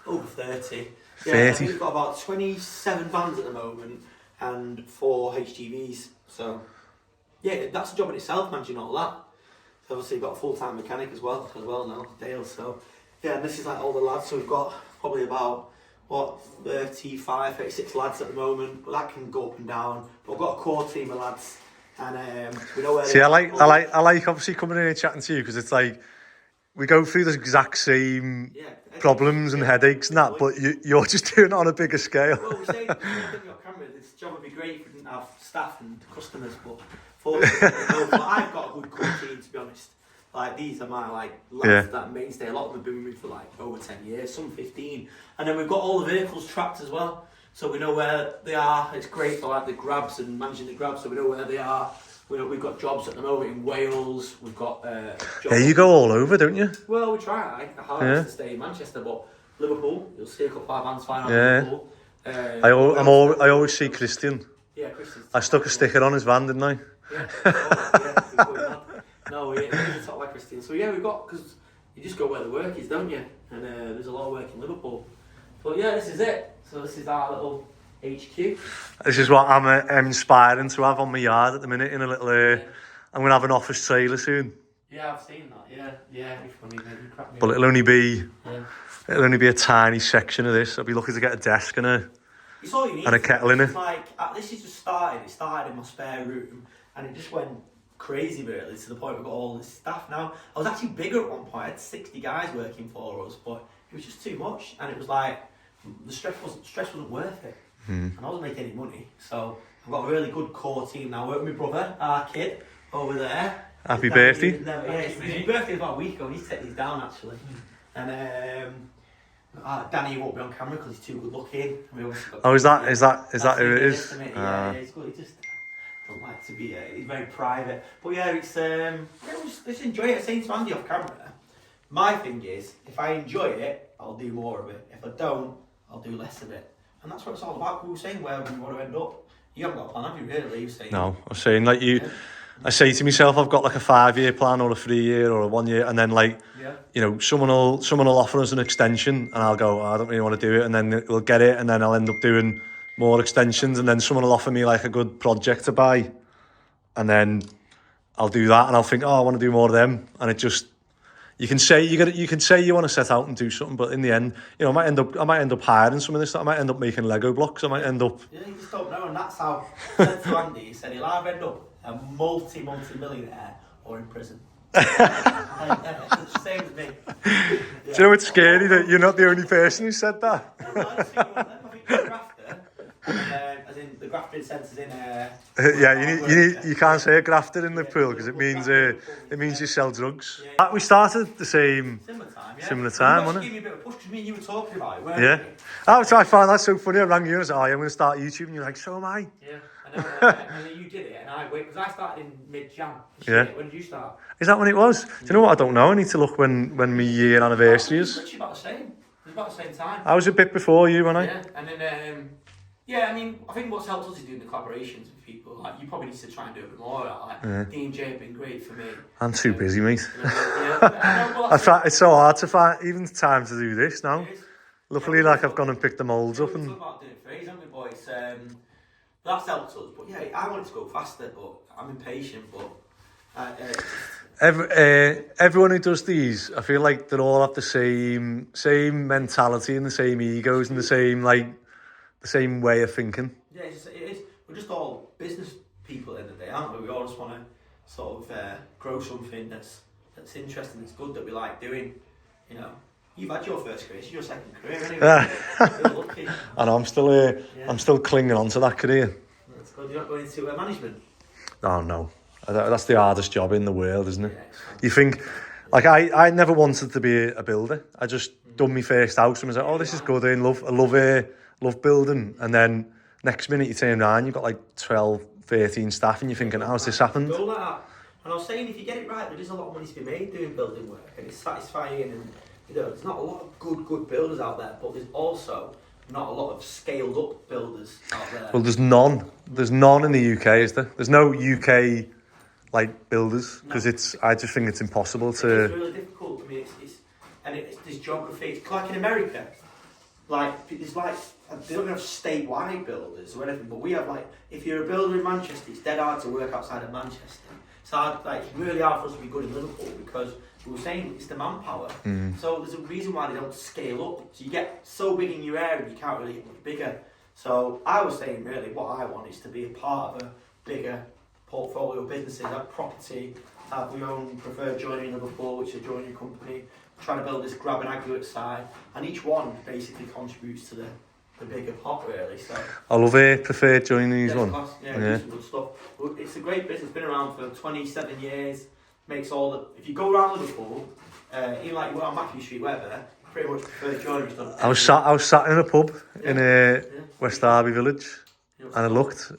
Over 30. 30. Yeah, I think we've got about 27 vans at the moment and 4 HGVs. So, yeah, that's a job in itself, managing all that. So obviously, we've got a full-time mechanic as well now, Dale. So, yeah, and this is like all the lads. So we've got probably about 35, 36 lads at the moment. But that can go up and down. But we've got a core team of lads, and we know where. See, I like obviously coming in and chatting to you because it's like we go through the exact same problems and headaches and that, but you're just doing it on a bigger scale. Well, we say, this job would be great if we didn't have staff and customers, but fortunately, I've got a good core team, to be honest. Like, these are my lads that mainstay. A lot of them have been with me for like over 10 years, some 15. And then we've got all the vehicles tracked as well, so we know where they are. It's great for like the grabs and managing the grabs, so we know where they are. We've got jobs at the moment in Wales. We've got jobs. Yeah, you go all over, don't you? Well, we try. I like to stay in Manchester, but Liverpool, you'll see a couple of vans flying out Liverpool. I always see Christian. Yeah, Christian. I stuck a sticker on his van, didn't I? Yeah. No, he's a top like Christian. So yeah, we've got, because you just go where the work is, don't you? And there's a lot of work in Liverpool. But yeah, this is it. So this is our little HQ. This is what I'm inspiring to have on my yard at the minute. In a little, I'm going to have an office trailer soon. Yeah, I've seen that. Yeah, it'd be funny. Maybe. But it'll only be a tiny section of this. I'll be looking to get a desk and a kettle in it. It's like this is just started. It started in my spare room, and it just went crazy really to the point we've got all this staff now. I was actually bigger at one point. I had 60 guys working for us, but it was just too much, and it was like the stress wasn't worth it. And I wasn't making any money, so I've got a really good core team now. I work with my brother, our kid, over there. Happy birthday. His birthday was about a week ago, and he's taken these down actually. And Danny won't be on camera because he's too good looking. Is that who it is? Yeah, he's good. He just don't like to be, he's very private. But yeah, let's enjoy it. Saying to Andy off camera, my thing is, if I enjoy it, I'll do more of it. If I don't, I'll do less of it. And that's what it's all about. We were saying where we want to end up. You haven't got a plan, have you, really? You're saying, no, I'm saying like you. I say to myself, I've got like a 5-year plan or a 3-year or a 1 year, and then like, you know, someone will offer us an extension, and I'll go, I don't really want to do it, and then we'll get it, and then I'll end up doing more extensions, and then someone will offer me like a good project to buy, and then I'll do that, and I'll think, oh, I want to do more of them, and it just, you can say you want to set out and do something, but in the end, you know, I might end up hiring some of this stuff. I might end up making Lego blocks. I might end up. Yeah, you just don't know, and that's how. I said to Andy, he said he'll either end up a multi-millionaire or in prison. It's the same as me. Yeah. Do you know it's scary that you're not the only person who said that? I think you're a grafter, as in the grafting sense in. You can't say a grafter in Liverpool because it means you sell drugs. Yeah. We started at the same Similar time, time, wasn't it? Give me a bit of a push because me and you were talking about it, weren't Yeah. we? I find that so funny. I rang you and I said, oh, I'm going to start YouTube, and you're like, so am I. Yeah, I know. And then you did it, and I wait because I started in mid-Jan. Yeah. When did you start? Is that when it was? Do you know what? I don't know. I need to look when my year anniversary is. It's literally about the same. It was about the same time. I was a bit before you, wasn't I? Yeah, and then I mean, I think what's helped us is doing the collaborations with people. Like, you probably need to try and do a bit more of that. Like, D&J have been great for me. I'm too busy, mate. I know, It's so hard to find even time to do this now. it is. Luckily, like I've gone and picked the moulds up and. We're about doing it phase, haven't we, boys? That's helped us. But yeah, I want it to go faster, but I'm impatient. But Everyone who does these, I feel like they all have the same mentality and the same egos and the same way of thinking. yeah, it is. We're just all business people at the end of the day, aren't we? We all just want to sort of grow something that's interesting, that's good, that we like doing. You know, you've had your first career, it's your second career anyway. You're lucky. And I'm still here. Yeah. I'm still clinging on to that career. That's good. You're not going into management. Oh no, that's the hardest job in the world, isn't it? Yeah, you think, like I never wanted to be a builder. I just done my first house and was like, oh, this is good. I love building. And then next minute you turn around, you've got like 12, 13 staff, and you're thinking, how's this happened? Go like that. And I was saying, if you get it right, there is a lot of money to be made doing building work, and it's satisfying. And you know, there's not a lot of good builders out there, but there's also not a lot of scaled up builders out there. Well, there's none. There's none in the UK, is there? There's no UK like builders because I just think it's impossible to. It's really difficult. I mean, it's this geography. It's like in America, like it's like they don't have statewide builders or anything, but we have like if you're a builder in Manchester, it's dead hard to work outside of Manchester. It's hard, like it's really hard for us to be good in Liverpool because we were saying it's the manpower. So there's a reason why they don't scale up. So you get so big in your area, you can't really get much bigger. So I was saying really what I want is to be a part of a bigger portfolio of businesses, have property, have your own preferred joinery in Liverpool, which is a joinery company, trying to build this grab and aggregate side, and each one basically contributes to the bigger pot really. So I love it, preferred joineries one. Yeah, some good stuff. It's a great business, been around for 27 years, makes all the, if you go around Liverpool, even like you were on Mackie Street, wherever, pretty much preferred joinery's done. I was sat in a pub in West Derby Village, and I looked,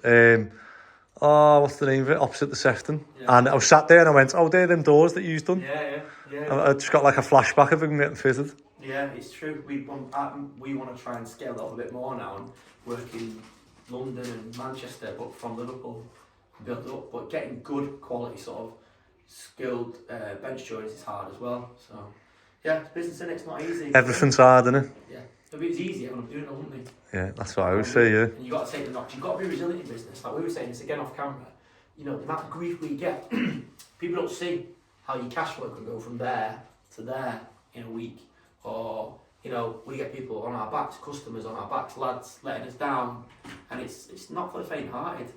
what's the name of it, opposite the Sefton, and I was sat there and I went, oh, they're them doors that you've done. Yeah. I just got like a flashback of them getting fitted. Yeah, it's true. We want to try and scale it up a bit more now and work in London and Manchester, but from Liverpool, build it up. But getting good quality sort of skilled bench joints is hard as well. So yeah, it's business in it. It's not easy. Everything's hard, isn't it? Yeah, if it was easy, I would have done it, wouldn't we? Yeah, that's what I would say. Yeah. And you got to take the knocks. You've got to be resilient in business. Like we were saying this again off camera. You know, the amount of grief we get, people don't see how your cash flow can go from there to there in a week. Or, you know, we get people on our backs, customers on our backs, lads letting us down, and it's not for the faint-hearted.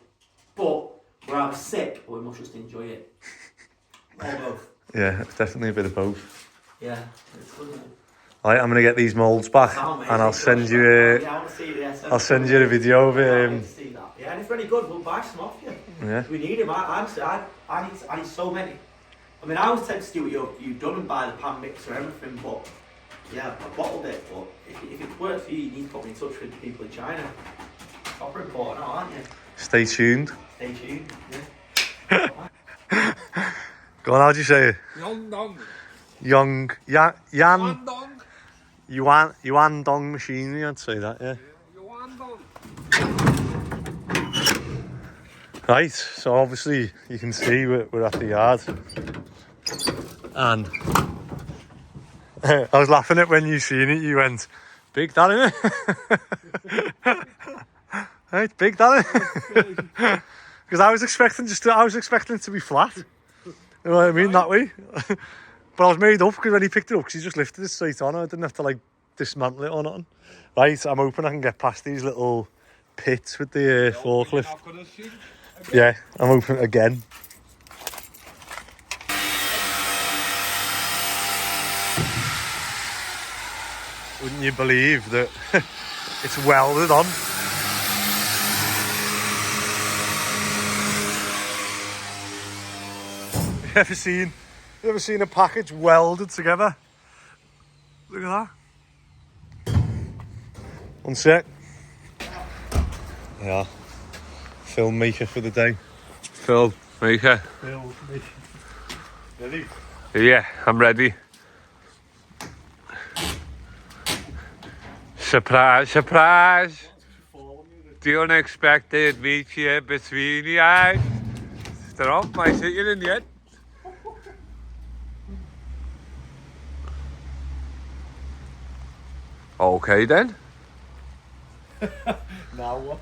But we're either sick or we must just enjoy it. Or both. Yeah, it's definitely a bit of both. Yeah, it's good, isn't it? Right, I'm gonna get these moulds back, and I'll send you a. Yeah, I want to see this. I'll send you a video of it. I want to see that. Yeah, and if they're any good, we'll buy some off you. Yeah. We need them. I need so many. I mean, I was tempted to do what you've done and buy the pan mixer and everything, but. Yeah, I bottled it, but if it works for you, you need to put me in touch with people in China. Proper important, aren't you? Stay tuned. Stay tuned, yeah. Go on, how do you say it? Yuan Dong Machinery, I'd say that, yeah. Right, so obviously you can see we're at the yard. And I was laughing at when you seen it, you went, big that, innit? Right, big that, innit? Because I was expecting it to be flat. You know what I mean? That way. But I was made up because when he picked it up, because he just lifted it straight on. I didn't have to like dismantle it or nothing. Right, I'm hoping I can get past these little pits with the forklift. Yeah, I'm hoping again. Wouldn't you believe that it's welded on? You ever seen a package welded together? Look at that. One sec. Yeah. Filmmaker for the day. Filmmaker. Ready? Yeah, I'm ready. Surprise, surprise. The unexpected meets you between the eyes. They're off my sitting in yet. Okay then. Now what?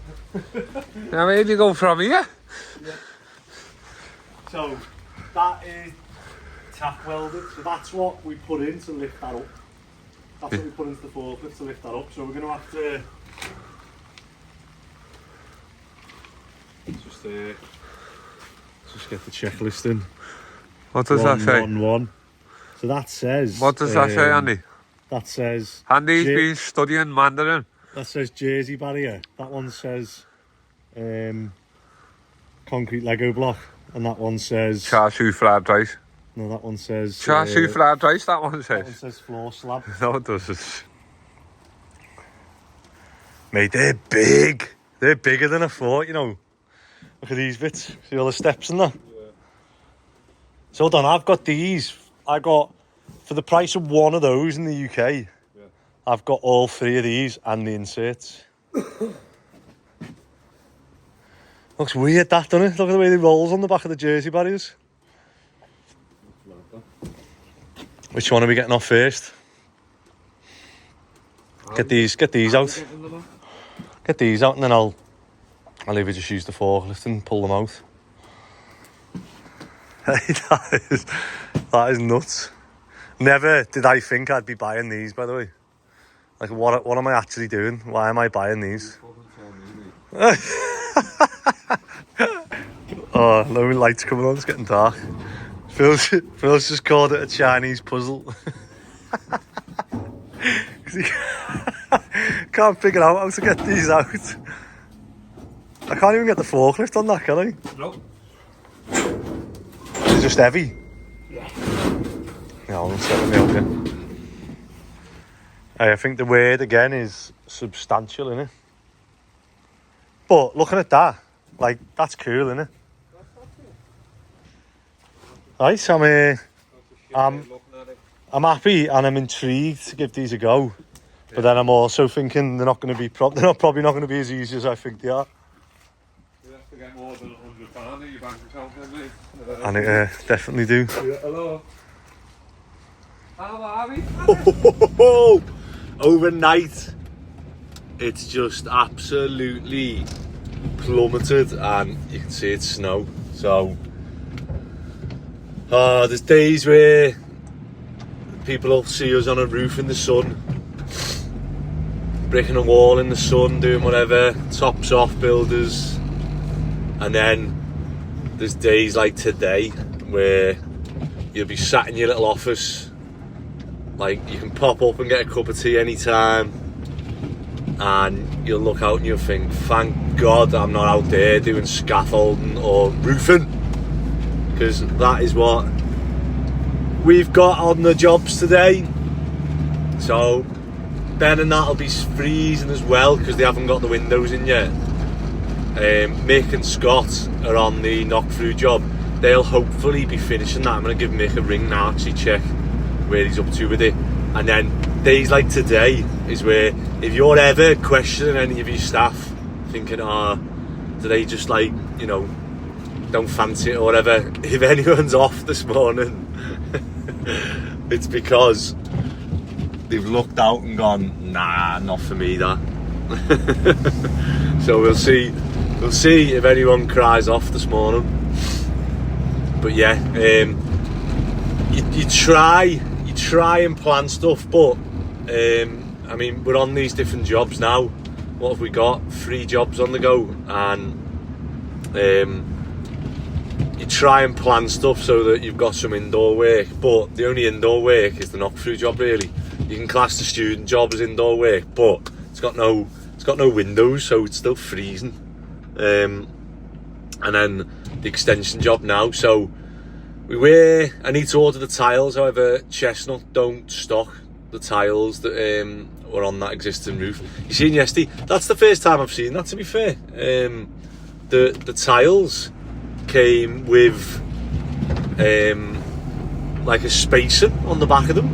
Now where do you go from here? Yeah. So that is tack welded. So that's what we put in to lift that up. That's what we put into the forklift to lift that up. So we're going to have to just get the checklist in. What does that say? 111. So that says. What does that say, Andy? That says. Andy's been studying Mandarin. That says Jersey barrier. That one says concrete Lego block, and that one says char siu fried rice. No, that one says char siu fried rice. That one says. That one says floor slab. No, it doesn't. Mate, they're big. They're bigger than I thought. You know. Look at these bits. See all the steps in there. Yeah. So hold on, I've got these. I got for the price of one of those in the UK. Yeah. I've got all three of these and the inserts. Looks weird, that, doesn't it? Look at the way they rolls on the back of the Jersey barriers. Which one are we getting off first? Get these out. Get these out, and then I'll either just use the forklift and pull them out. Hey, that is nuts. Never did I think I'd be buying these, by the way. Like, what am I actually doing? Why am I buying these? Oh, no lights coming on, it's getting dark. Phil's just called it a Chinese puzzle. He can't figure out how to get these out. I can't even get the forklift on that, can I? Nope. It's just heavy. Yeah. Yeah, I'll set me up here. I think the word again is substantial, innit? But looking at that, like, that's cool, innit? Right, I'm happy and I'm intrigued to give these a go. But then I'm also thinking they're probably not going to be as easy as I think they are. You have to get more than £100 in your bank account, don't you? And it definitely do. Yeah, hello. How are we? Overnight, it's just absolutely plummeted, and you can see it's snow. So, there's days where people will see us on a roof in the sun, breaking a wall in the sun, doing whatever, tops off builders. And then there's days like today where you'll be sat in your little office, like you can pop up and get a cup of tea anytime, and you'll look out and you'll think, thank God I'm not out there doing scaffolding or roofing, because that is what we've got on the jobs today. So Ben and that'll be freezing as well because they haven't got the windows in yet. Mick and Scott are on the knock-through job. They'll hopefully be finishing that. I'm going to give Mick a ring now, actually check where he's up to with it. And then days like today is where, if you're ever questioning any of your staff, thinking, do they just, like, you know, don't fancy it or whatever, if anyone's off this morning, it's because they've looked out and gone, nah, not for me, that. So we'll see we'll see if anyone cries off this morning. But yeah, you try and plan stuff, but I mean, we're on these different jobs now. What have we got? 3 jobs on the go, and you try and plan stuff so that you've got some indoor work, but the only indoor work is the knock-through job, really. You can class the student job as indoor work, but it's got no windows, so it's still freezing. And then the extension job now, so I need to order the tiles. However, Chestnut don't stock the tiles that were on that existing roof. You seen yesterday? That's the first time I've seen that, to be fair. The tiles came with like a spacer on the back of them,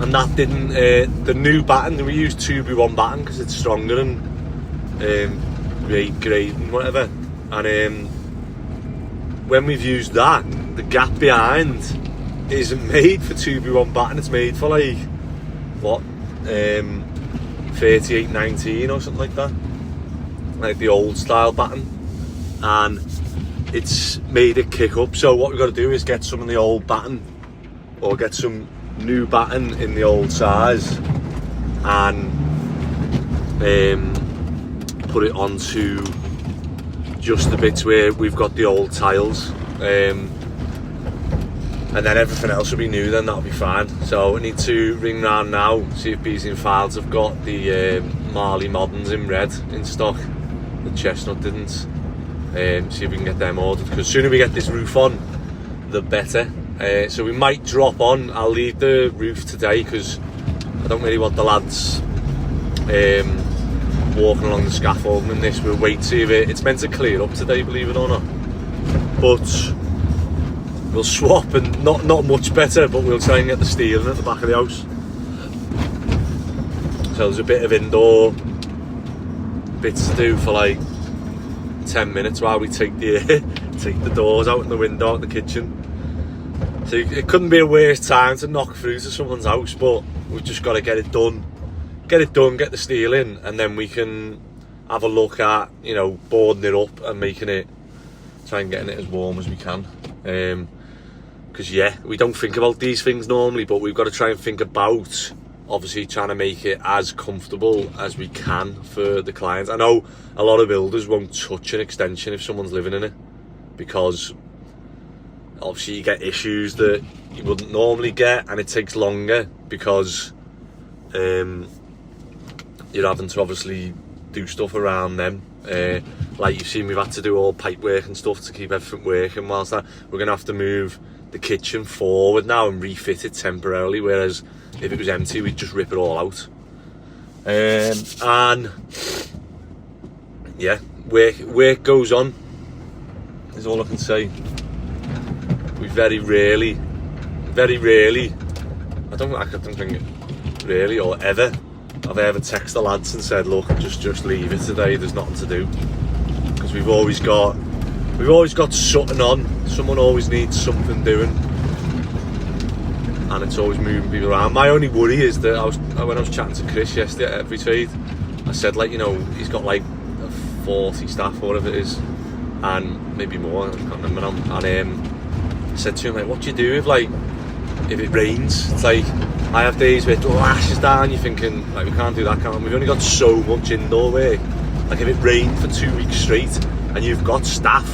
and that didn't. The new batten, we use 2x1 batten because it's stronger and grade and whatever. And when we've used that, the gap behind isn't made for 2x1 batten. It's made for like what, 3819 or something like that, like the old style batten, and it's made it kick up. So what we've got to do is get some of the old batten, or get some new batten in the old size, and put it onto just the bits where we've got the old tiles, and then everything else will be new. Then that'll be fine. So I need to ring round now, see if Bees and Files have got the Marley Moderns in red in stock. The Chestnut didn't. See if we can get them ordered, because the sooner we get this roof on, the better. So we might drop on. I'll leave the roof today because I don't really want the lads walking along the scaffolding in this. We'll wait to see if it's meant to clear up today, believe it or not. But we'll swap, and not much better, but we'll try and get the steel in at the back of the house. So there's a bit of indoor bits to do for like 10 minutes while we take the doors out and the window out the kitchen. So it couldn't be a worse time to knock through to someone's house, but we've just got to get it done, get the steel in, and then we can have a look at, you know, boarding it up and try and getting it as warm as we can. Because yeah, we don't think about these things normally, but we've got to try and think about obviously trying to make it as comfortable as we can for the clients. I know a lot of builders won't touch an extension if someone's living in it, because obviously you get issues that you wouldn't normally get, and it takes longer because you're having to obviously do stuff around them. Like you've seen, we've had to do all pipe work and stuff to keep everything working. Whilst that, we're going to have to move the kitchen forward now and refit it temporarily, whereas if it was empty we'd just rip it all out. And yeah, work goes on is all I can say. We very rarely, I don't think really or ever have I ever texted the lads and said, look, just leave it today, there's nothing to do, because we've always got something on. Someone always needs something doing, and it's always moving people around. My only worry is that when I was chatting to Chris yesterday at Every Trade, I said, like, you know, he's got like 40 staff or whatever it is, and maybe more, I can't remember now. And I said to him, like, what do you do if it rains? It's like, I have days where it lashes down, you're thinking, like, we can't do that, can't we? We've only got so much indoor work. Like, if it rained for 2 weeks straight and you've got staff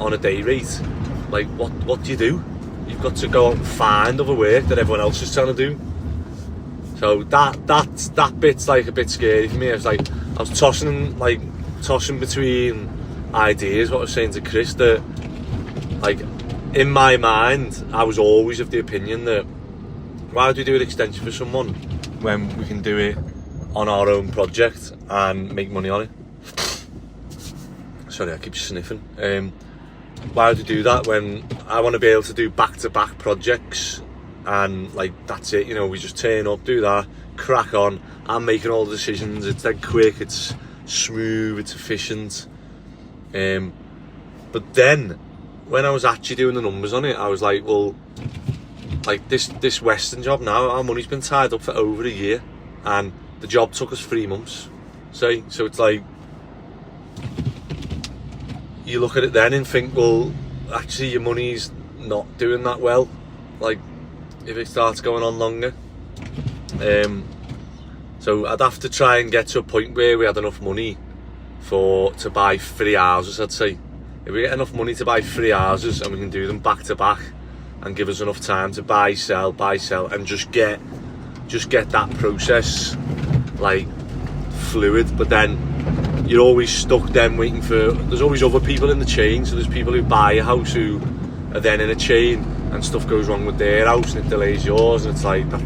on a day rate, like, what do you do? You've got to go out and find other work that everyone else is trying to do. So that bit's like a bit scary for me. I was tossing between ideas. What I was saying to Chris, that, like, in my mind, I was always of the opinion that why would we do an extension for someone when we can do it on our own project and make money on it? Sorry, I keep sniffing. Why would we do that when I want to be able to do back-to-back projects, and like, that's it, you know, we just turn up, do that, crack on. I'm making all the decisions, it's dead quick, it's smooth, it's efficient. But then when I was actually doing the numbers on it, I was like, well, like this Western job now, our money's been tied up for over a year, and the job took us 3 months, say. So it's like, you look at it then and think, well, actually your money's not doing that well, like if it starts going on longer. So I'd have to try and get to a point where we had enough money to buy 3 houses, I'd say. If we get enough money to buy 3 houses and we can do them back to back and give us enough time to buy, sell, and just get that process like fluid. But then you're always stuck then waiting for, there's always other people in the chain. So there's people who buy a house who are then in a chain and stuff goes wrong with their house and it delays yours, and it's like that.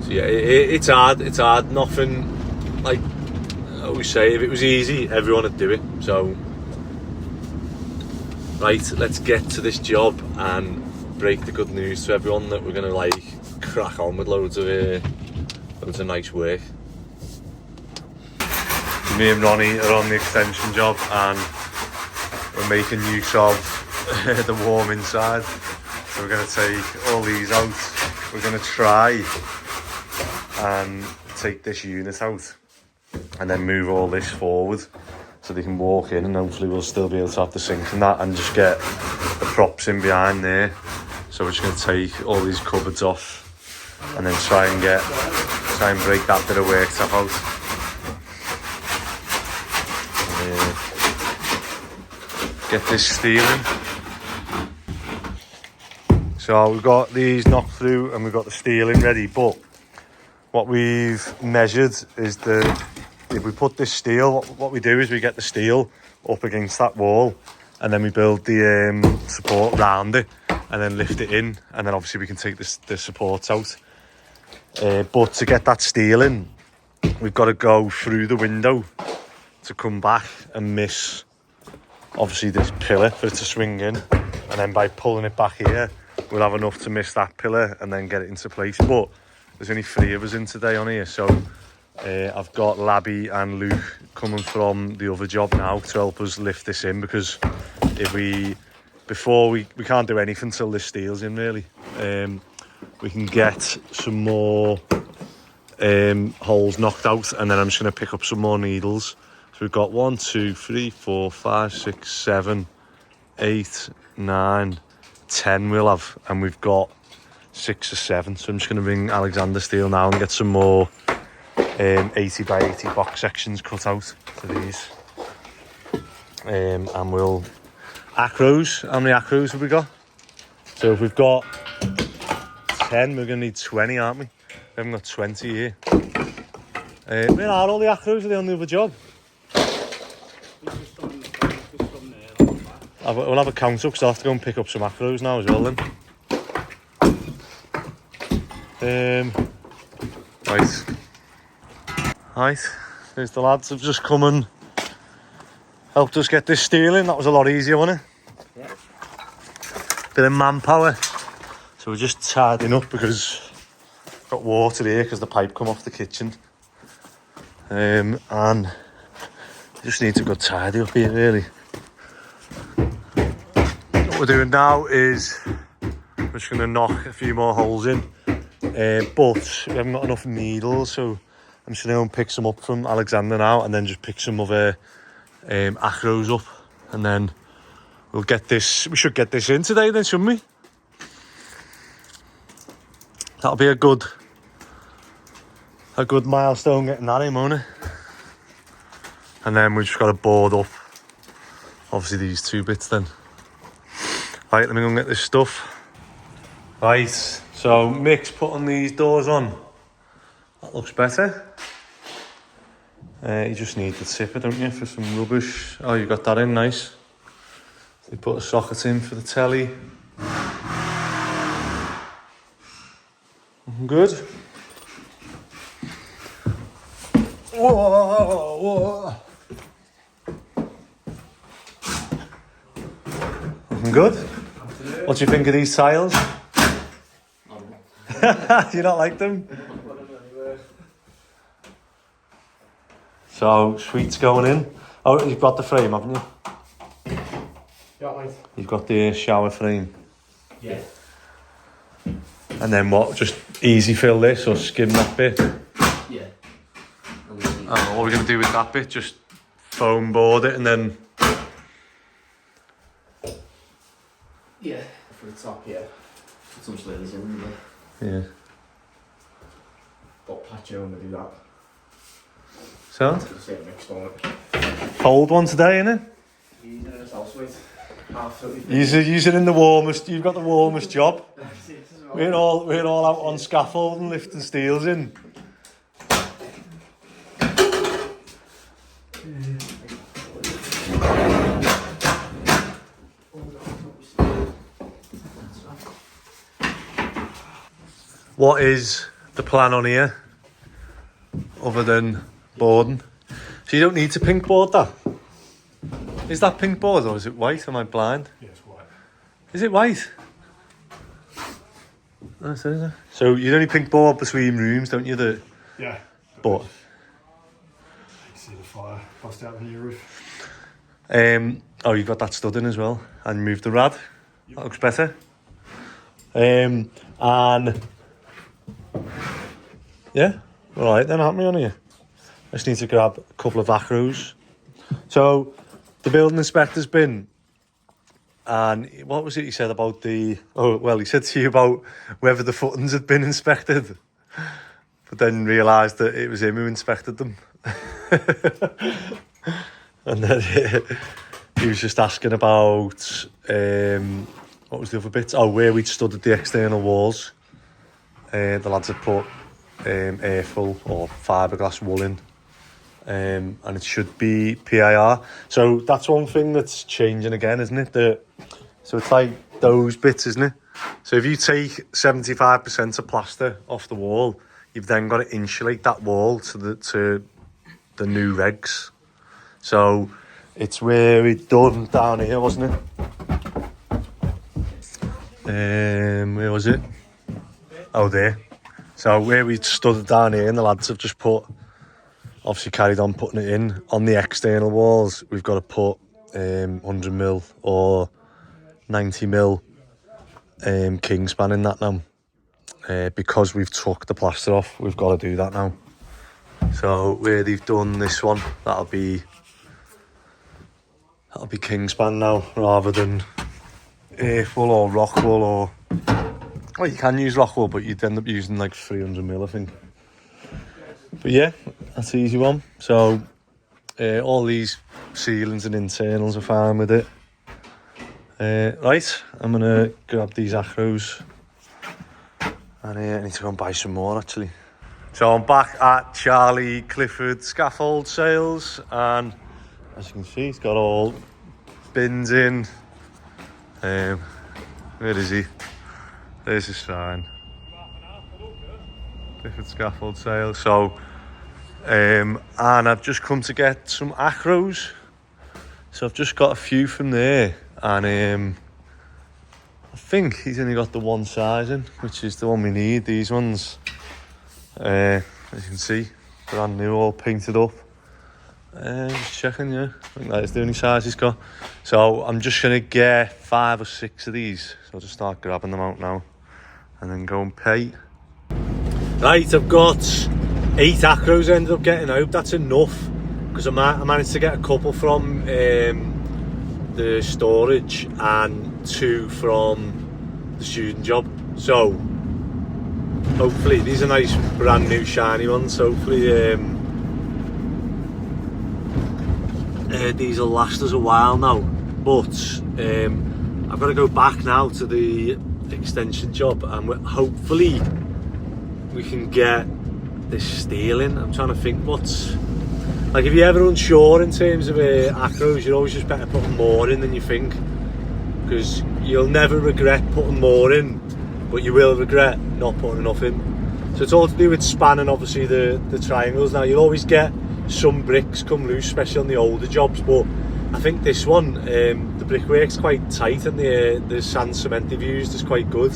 So yeah, it's hard. Nothing, like I always say, if it was easy everyone would do it. So right, let's get to this job and break the good news to everyone that we're gonna like crack on with loads of nice work. Me and Ronnie are on the extension job and we're making use of the warm inside. So we're going to take all these out. We're going to try and take this unit out and then move all this forward so they can walk in, and hopefully we'll still be able to have the sink and that and just get the props in behind there. So we're just going to take all these cupboards off and then try and break that bit of worktop out. Get this steel in. So we've got these knocked through and we've got the steel in ready, but what we've measured is if we put this steel, what we do is we get the steel up against that wall and then we build the support round it and then lift it in, and then obviously we can take the supports out. But to get that steel in, we've got to go through the window to come back and miss obviously this pillar for it to swing in, and then by pulling it back here we'll have enough to miss that pillar and then get it into place. But there's only 3 of us in today on here, so I've got Labby and Luke coming from the other job now to help us lift this in, because we can't do anything till this steel's in really. We can get some more holes knocked out, and then I'm just going to pick up some more needles. So we've got 1, 2, 3, 4, 5, 6, 7, 8, 9, 10 we'll have, and we've got 6 or 7. So I'm just going to ring Alexander Steel now and get some more 80 by 80 box sections cut out for these. And we'll acros. How many acros have we got? So if we've got 10, we're going to need 20, aren't we? We haven't got 20 here. Where are all the acros? Are they on the other job? We'll have a count up because I'll have to go and pick up some acros now as well then. Right, there's the lads have just come and helped us get this steel in. That was a lot easier, wasn't it? Yeah. Bit of manpower. So we're just tidying up because I've got water here because the pipe come off the kitchen. And just need to go tidy up here really. What we're doing now is we're just going to knock a few more holes in, but we haven't got enough needles, so I'm just going to go and pick some up from Alexander now and then just pick some other acros up, and then we'll get this. We should get this in today then, shouldn't we? That'll be a good milestone getting that in, won't it? And then we've just got to board up obviously these 2 bits then. Right, let me go and get this stuff. Right, so Mick's putting these doors on. That looks better. You just need the tipper, don't you, for some rubbish. Oh, you got that in, nice. So you put a socket in for the telly. Good. Whoa. Good. What do you think of these tiles? Do you not like them? So, sweets going in. Oh, you've got the frame, haven't you? Yeah, mate. You've got the shower frame. Yeah. And then what? Just easy fill this or skim that bit? Yeah. What are we going to do with that bit? Just foam board it and then Yeah, for the top, yeah. Put some slivers in there. Yeah. Got patio and we do that. Sound? Just get mixed on it. Cold one today, innit? He's in his house, mate. Half 30. Use it in the warmest. You've got the warmest job. We're all out on scaffolding, lifting steels in. What is the plan on here, other than boarding? So you don't need to pink board that. Is that pink board or is it white? Am I blind? Yeah, it's white. Is it white? That's it, isn't it? So you only pink board between rooms, don't you? Yeah. But You can see the fire bust out on your roof. oh, you've got that stud in as well, and moved the rad. That looks better. And yeah, all right then, aren't we on here? I just need to grab a couple of acros. So the building inspector's been, and what was it he said about the? Oh well, he said to you about whether the footings had been inspected, but then realised that it was him who inspected them. And then he was just asking about what was the other bit? Oh, where we'd stood at the external walls. The lads had put airful or fiberglass wool in, and it should be PIR. So that's one thing that's changing again, isn't it? So it's like those bits, isn't it? So if you take 75% of plaster off the wall, you've then got to insulate that wall to the new regs. So it's where it done down here, wasn't it? Where was it? Oh, there. So where we stood down here, and the lads have just obviously carried on putting it in. On the external walls, we've got to put 100mm or 90mm Kingspan in that now. Because we've took the plaster off, we've got to do that now. So where they've done this one, that'll be Kingspan now, rather than airful or rock wool or... Well, you can use rock wool, but you'd end up using like 300mm, I think. But yeah, that's an easy one. So all these ceilings and internals are fine with it. Right, I'm gonna grab these acros, and I need to go and buy some more actually. So I'm back at Charlie Clifford Scaffold Sales, and as you can see, he's got all bins in. Where is he? There's his sign. Clifford Scaffold Sales. So, and I've just come to get some acros. So I've just got a few from there, and I think he's only got the one size in, which is the one we need. These ones, as you can see, brand new, all painted up. Just checking, yeah. I think that is the only size he's got. So I'm just gonna get 5 or 6 of these. So I'll just start grabbing them out now, and then go and pay. Right, I've got 8 acros I ended up getting. I hope that's enough, because I managed to get a couple from the storage and 2 from the student job. So hopefully these are nice brand new shiny ones. Hopefully these will last us a while now. But I've got to go back now to the extension job, and hopefully we can get this steel in. I'm trying to think what's... Like, if you're ever unsure in terms of acros, you're always just better putting more in than you think, because you'll never regret putting more in, but you will regret not putting enough in. So it's all to do with spanning, obviously, the triangles. Now, you'll always get some bricks come loose, especially on the older jobs, but I think this one, the brickwork's quite tight, and the sand cement they've used is quite good,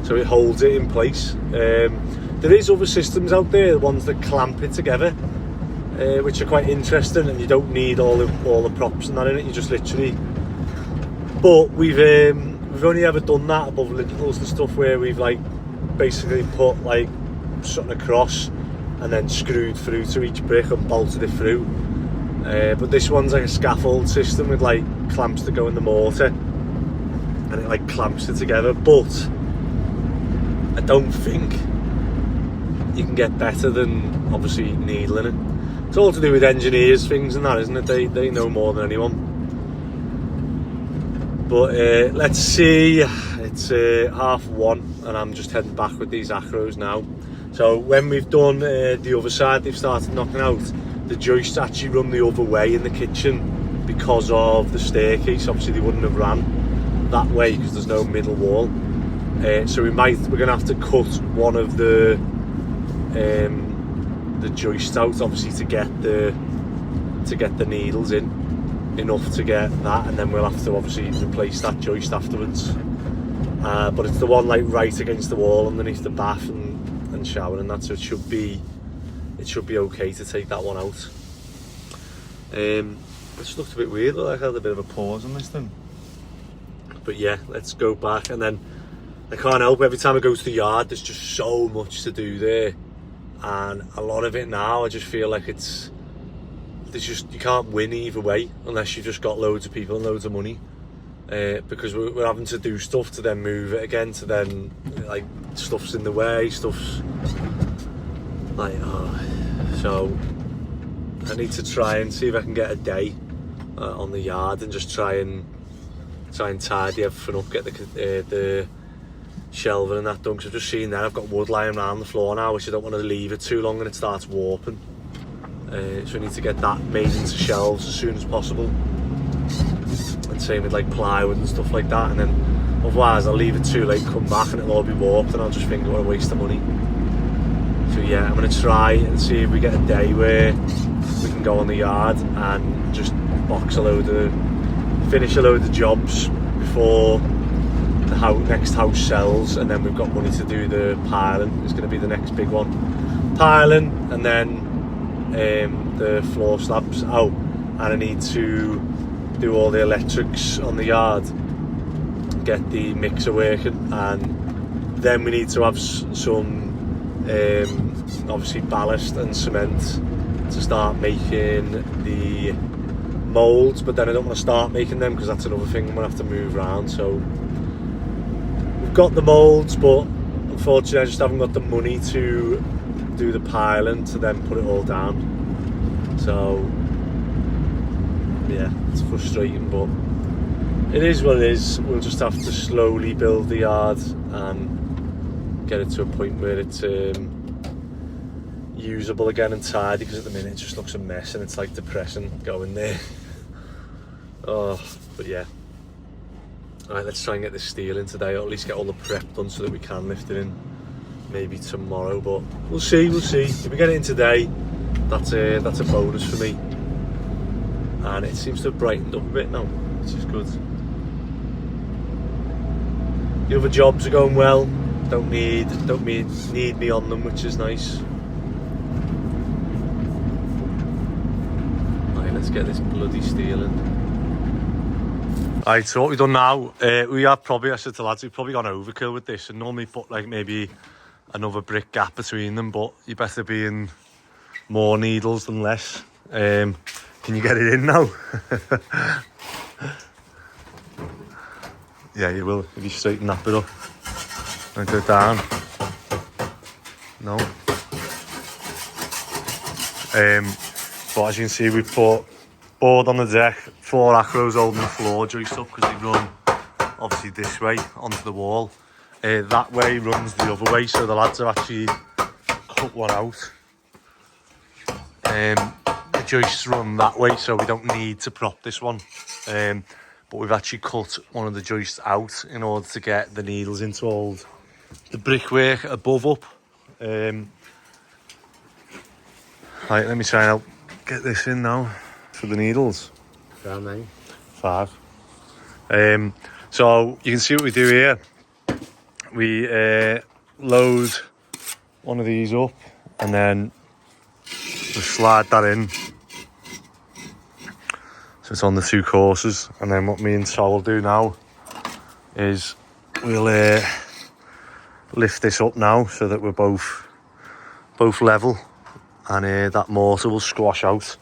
so it holds it in place. There is other systems out there, the ones that clamp it together, which are quite interesting, and you don't need all the props and that in it. You just literally... But we've only ever done that above lintels and stuff, where we've like basically put like something across and then screwed through to each brick and bolted it through. But this one's like a scaffold system with like clamps that go in the mortar. and it like clamps it together, but I don't think you can get better than obviously needling it. It's all to do with engineers things and that, isn't it? They know more than anyone. But let's see, it's 1:30 and I'm just heading back with these acros now. So when we've done the other side, they've started knocking out, the joists actually run the other way in the kitchen because of the staircase. Obviously they wouldn't have ran that way because there's no middle wall. So we're going to have to cut one of the joists out, obviously to get the needles in enough to get that, and then we'll have to obviously replace that joist afterwards. But it's the one like right against the wall underneath the bath and shower and that, so it should be okay to take that one out. It just looked a bit weird, like I had a bit of a pause on this thing. But yeah, let's go back, and then I can't help, every time I go to the yard there's just so much to do there, and a lot of it now I just feel like you can't win either way unless you've just got loads of people and loads of money, because we're having to do stuff to then move it again, to then like stuff's in the way, stuff's like so I need to try and see if I can get a day on the yard and just try and tidy everything up, get the shelving and that done, because I've just seen that I've got wood lying around the floor now, which I don't want to leave it too long and it starts warping. So I need to get that made into shelves as soon as possible, and same with like plywood and stuff like that, and then otherwise I'll leave it too late, come back and it'll all be warped and I'll just think what a waste of money. So yeah, I'm going to try and see if we get a day where we can go on the yard and just finish a load of jobs before the next house sells, and then we've got money to do the piling. It's going to be the next big one, piling, and then the floor slabs. Oh, and I need to do all the electrics on the yard, get the mixer working, and then we need to have some obviously ballast and cement to start making the moulds, but then I don't want to start making them because that's another thing I'm going to have to move around. So we've got the moulds, but unfortunately I just haven't got the money to do the piling to then put it all down. So yeah, it's frustrating, but it is what it is. We'll just have to slowly build the yard and get it to a point where it's usable again and tidy, because at the minute it just looks a mess and it's like depressing going there. Oh, but yeah. Alright, let's try and get this steel in today, or at least get all the prep done so that we can lift it in maybe tomorrow, but we'll see. If we get it in today, that's a bonus for me. And it seems to have brightened up a bit now, which is good. The other jobs are going well. Don't need me on them, which is nice. Right, let's get this bloody steel in. Right, so what we've done now, we have probably, I said to lads, we've probably gone overkill with this, and normally put like maybe another brick gap between them, but you better be in more needles than less. Can you get it in now? Yeah, you will if you straighten that bit up and go down. No. But as you can see, we've put board on the deck, 4 acros holding the floor joist up because they run obviously this way onto the wall. That way runs the other way, so the lads have actually cut one out. The joists run that way, so we don't need to prop this one. But we've actually cut one of the joists out in order to get the needles into all the brickwork above up. Right, let me try and get this in now for the needles. 5. So you can see what we do here. We load one of these up and then just slide that in. So it's on the 2 courses, and then what me and Sol will do now is we'll lift this up now so that we're both level, and that mortar will squash out,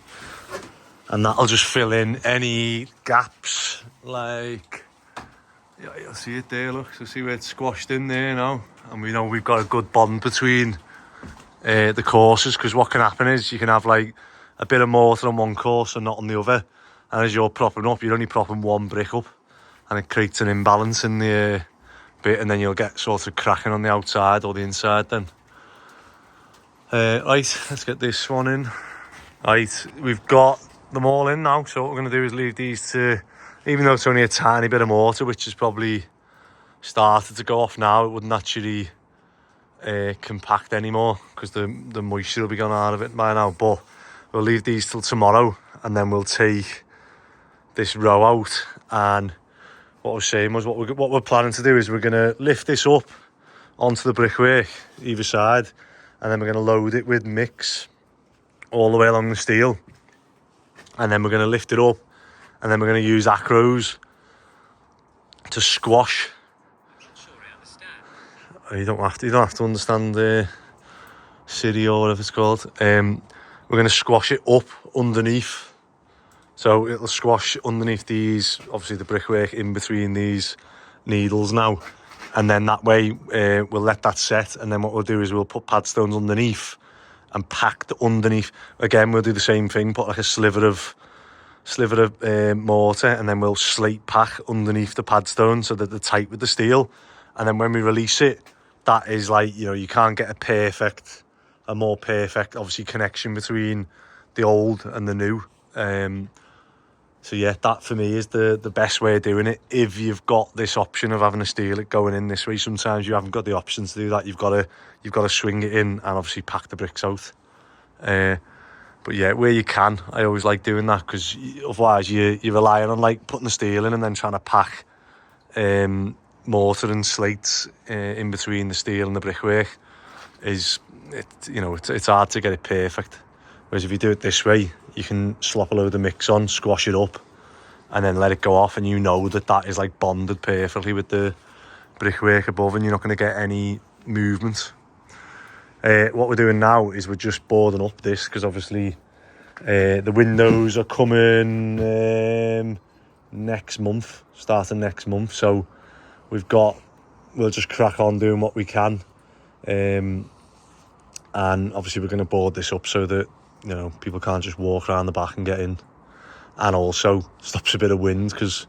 and that'll just fill in any gaps like Yeah, you'll see it there, look. So see where it's squashed in there now. And we know we've got a good bond between the courses, because what can happen is you can have like a bit of mortar on one course and not on the other. And as you're propping up, you're only propping one brick up. And it creates an imbalance in the bit, and then you'll get sort of cracking on the outside or the inside then. Right, let's get this one in. Right, we've got them all in now, so what we're going to do is leave these to, even though it's only a tiny bit of mortar, which has probably started to go off now, it wouldn't actually compact anymore because the moisture will be gone out of it by now. But we'll leave these till tomorrow, and then we'll take this row out. And what I was saying was what we're planning to do is we're going to lift this up onto the brickwork either side, and then we're going to load it with mix all the way along the steel, and then we're going to lift it up, and then we're going to use acros to squash. You don't have to understand Siri or whatever it's called. We're going to squash it up underneath, so it'll squash underneath these, obviously the brickwork in between these needles now, and then that way we'll let that set, and then what we'll do is we'll put pad stones underneath and pack the underneath. Again, we'll do the same thing, put like a sliver of mortar, and then we'll slate pack underneath the pad stone so that they're tight with the steel. And then when we release it, that is like, you know, you can't get a more perfect obviously connection between the old and the new. So yeah, that for me is the best way of doing it. If you've got this option of having a steel it going in this way, sometimes you haven't got the option to do that. You've got to swing it in and obviously pack the bricks out. But yeah, where you can, I always like doing that, because otherwise you're relying on like putting the steel in and then trying to pack mortar and slates in between the steel and the brickwork. It's hard to get it perfect. Whereas if you do it this way, you can slop a load of mix on, squash it up, and then let it go off, and you know that is like bonded perfectly with the brickwork above, and you're not going to get any movement. What we're doing now is we're just boarding up this, because obviously the windows are coming starting next month, so we'll just crack on doing what we can, and obviously we're going to board this up so that, you know, people can't just walk around the back and get in, and also stops a bit of wind, because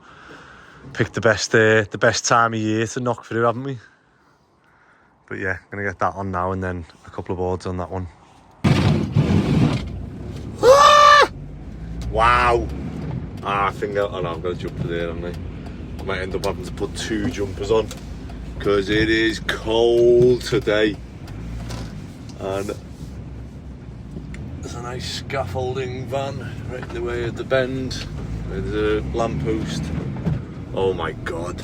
picked the best time of year to knock through, haven't we? But yeah, gonna get that on now, and then a couple of boards on that one. Wow! I think I've got to jump to there, haven't I might end up having to put 2 jumpers on, because it is cold today. And there's a nice scaffolding van right in the way of the bend with the lamppost. Oh my god.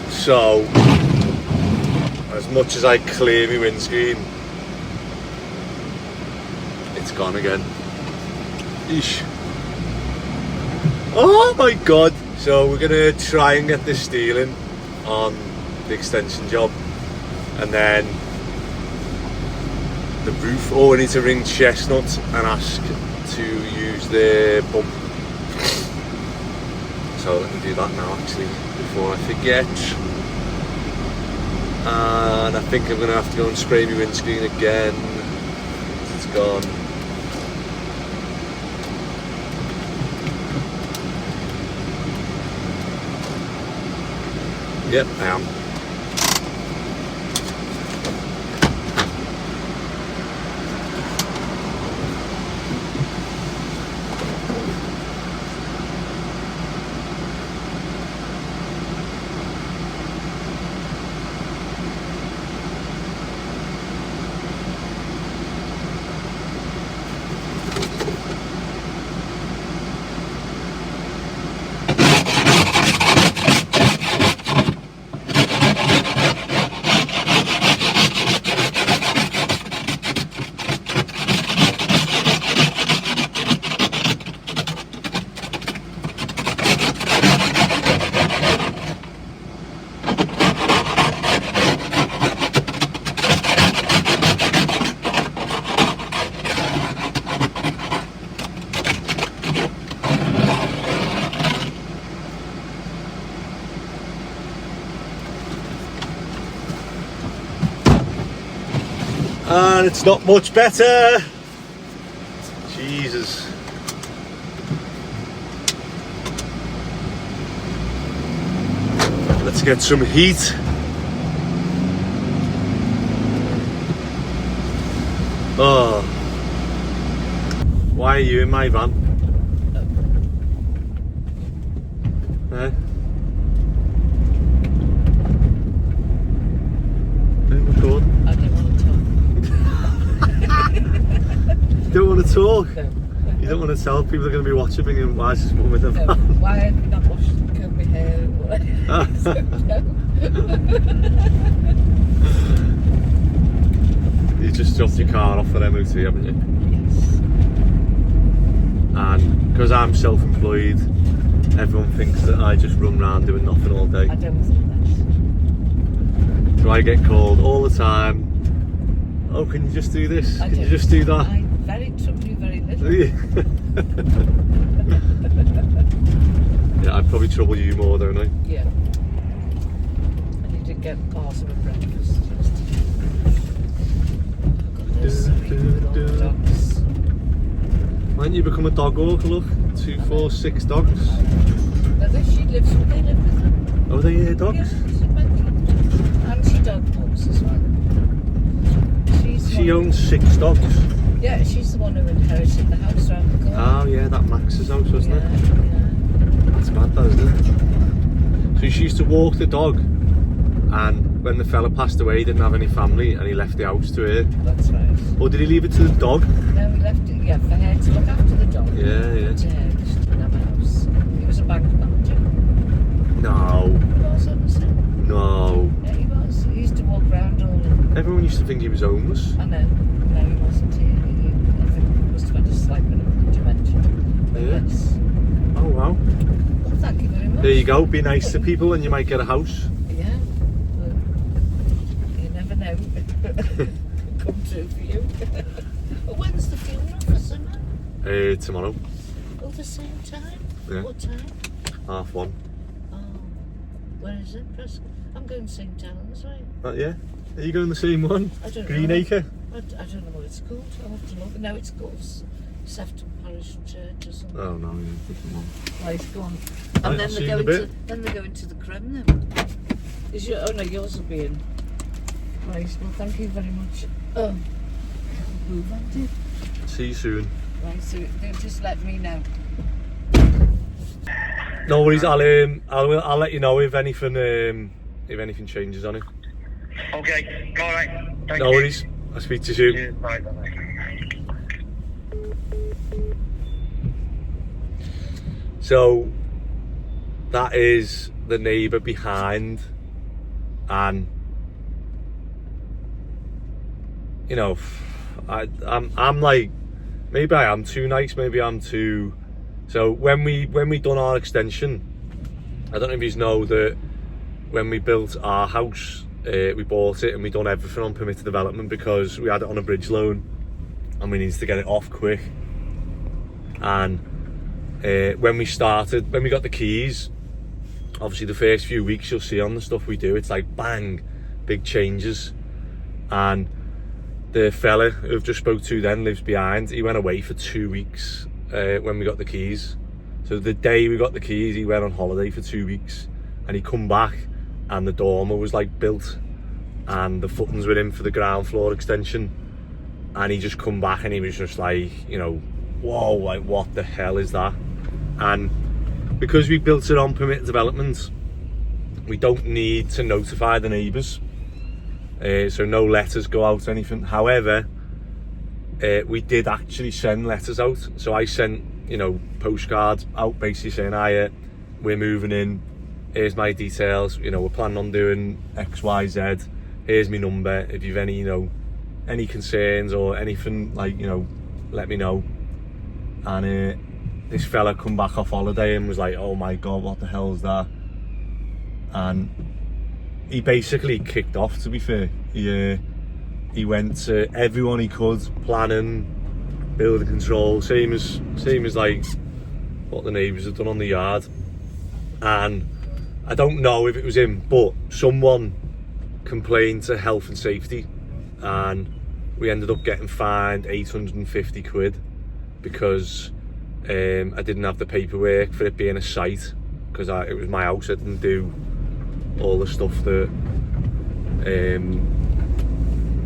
So, as much as I clear my windscreen, it's gone again. Eesh. Oh my god. So we're gonna try and get this steel in on the extension job, and then the roof. Oh, we need to ring Chestnut and ask to use their bump. So let me do that now actually before I forget. And I think I'm gonna have to go and spray my windscreen again. It's gone. Yep, I am. And it's not much better. Jesus. Let's get some heat. Oh. Why are you in my van? Eh? Record. I don't want to talk. Don't want to talk? No. You don't want to tell people are going to be watching me and why is this mum with the van? Why have you not washed my hair? You just dropped your car off for MOT, haven't you? Yes. And because I'm self-employed, everyone thinks that I just run around doing nothing all day. I don't think that. So I get called all the time. Oh, can you just do this? Can you just do that? I very trouble you very little. Yeah, I probably trouble you more, don't I? Yeah. I need to get awesome at breakfast. I've got this week with all the dogs. Why don't you become a dog walker, look? 2, 4, 6 dogs. Now this, she lives with, they live with them. Oh, they here dogs? Yeah, she's in my front. And she dog walks as well. She owns 6 dogs. Yeah, she's the one who inherited the house around the corner. Oh yeah, that Max's house, wasn't it? Yeah. That's mad, that, isn't it? So she used to walk the dog, and when the fella passed away, he didn't have any family, and he left the house to her. That's right. Or did he leave it to the dog? No, we left it, yeah, for her to look after the dog. Yeah, yeah. But, she didn't have a house. He was a bank manager. No. He was, honestly. No. Yeah, he was. He used to walk around all. Everyone used to think he was homeless. I know. No, he wasn't. I think he must have had a slight bit of dementia. But Yeah. yes. Oh wow. Well, thank you very much. There you go. Be nice to people, and you might get a house. Yeah. Well, you never know. Come true for you. When's the funeral for Simmo? Tomorrow. Oh, the same time? Yeah. What time? 1:30. Oh, where is it, Prescott? I'm going St. Helens, right? Yeah. Are you going the same one? I don't know. Greenacre? I don't know what it's called. I'll have to look. No, it's called Sefton Parish Church or something. Oh no, yeah, different one. Right, go on. Right, And I'll then see they you in go a bit. then they go into the creme then. Is your oh no, yours will be in. Right, well thank you very much. Oh, move on, dear. See you soon. Right, so just let me know. No worries. I'll let you know if anything changes on it. Okay, alright. Thank No you. worries. I'll speak to you soon. Cheers, bye. So that is the neighbour behind, and you know, I'm like, maybe I am too nice, maybe I'm too. So when we done our extension, I don't know if you know that when we built our house, we bought it and we done everything on permitted development because we had it on a bridge loan and we needed to get it off quick. And when we got the keys, obviously the first few weeks you'll see on the stuff we do, it's like bang, big changes. And the fella who I've just spoke to then lives behind. He went away for 2 weeks when we got the keys. So the day we got the keys, he went on holiday for 2 weeks, and he come back and the dormer was like built and the footings were in for the ground floor extension, and he just come back and he was just like, you know, whoa, like what the hell is that? And because we built it on permitted development, we don't need to notify the neighbours, so no letters go out or anything. However, we did actually send letters out. So I sent, you know, postcards out basically saying, hiya, we're moving in, here's my details, you know, we're planning on doing XYZ, here's my number, if you've any, you know, any concerns or anything, like, you know, let me know. And this fella come back off holiday and was like, oh my god, what the hell is that? And he basically kicked off, to be fair. He went to everyone he could, planning, building control, same as like what the neighbours have done on the yard. And I don't know if it was him, but someone complained to health and safety, and we ended up getting fined 850 quid because I didn't have the paperwork for it being a site, because it was my house. I didn't do all the stuff that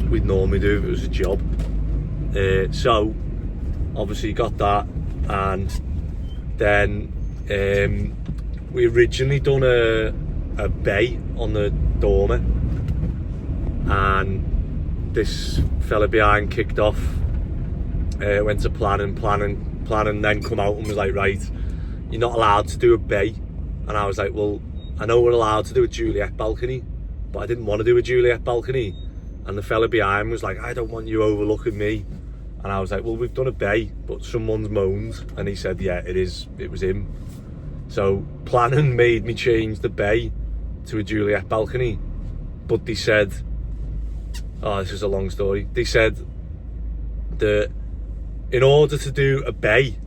we'd normally do if it was a job. So obviously got that, and then we originally done a bay on the dormer, and this fella behind kicked off, went to planning, then come out and was like, right, you're not allowed to do a bay. And I was like, well, I know we're allowed to do a Juliet balcony, but I didn't want to do a Juliet balcony. And the fella behind was like, I don't want you overlooking me. And I was like, well, we've done a bay, but someone's moaned. And he said, yeah, it was him. So planning made me change the bay to a Juliet balcony. But they said, oh, this is a long story. They said that in order to do a bay,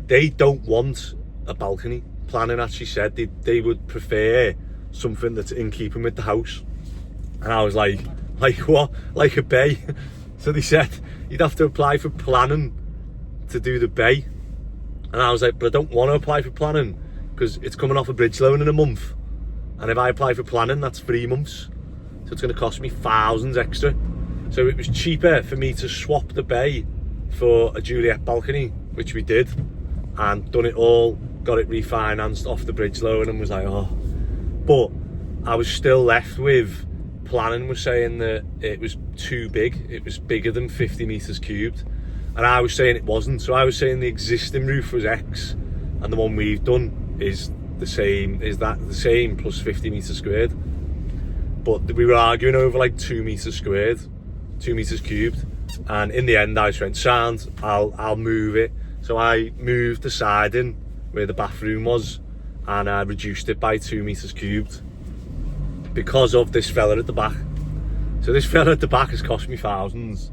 they don't want a balcony. Planning actually said they would prefer something that's in keeping with the house. And I was like what? Like a bay? So they said you'd have to apply for planning to do the bay. And I was like, but I don't want to apply for planning because it's coming off a bridge loan in a month. And if I apply for planning, that's 3 months. So it's going to cost me thousands extra. So it was cheaper for me to swap the bay for a Juliet balcony, which we did, and done it all, got it refinanced off the bridge loan, and was like, oh. But I was still left with, planning was saying that it was too big. It was bigger than 50 metres cubed. And I was saying it wasn't. So I was saying the existing roof was X, and the one we've done is the same plus 50 metres squared. But we were arguing over like 2 metres squared, 2 metres cubed. And in the end I just went, sound, I'll move it. So I moved the siding where the bathroom was, and I reduced it by 2 metres cubed because of this fella at the back. So this fella at the back has cost me thousands.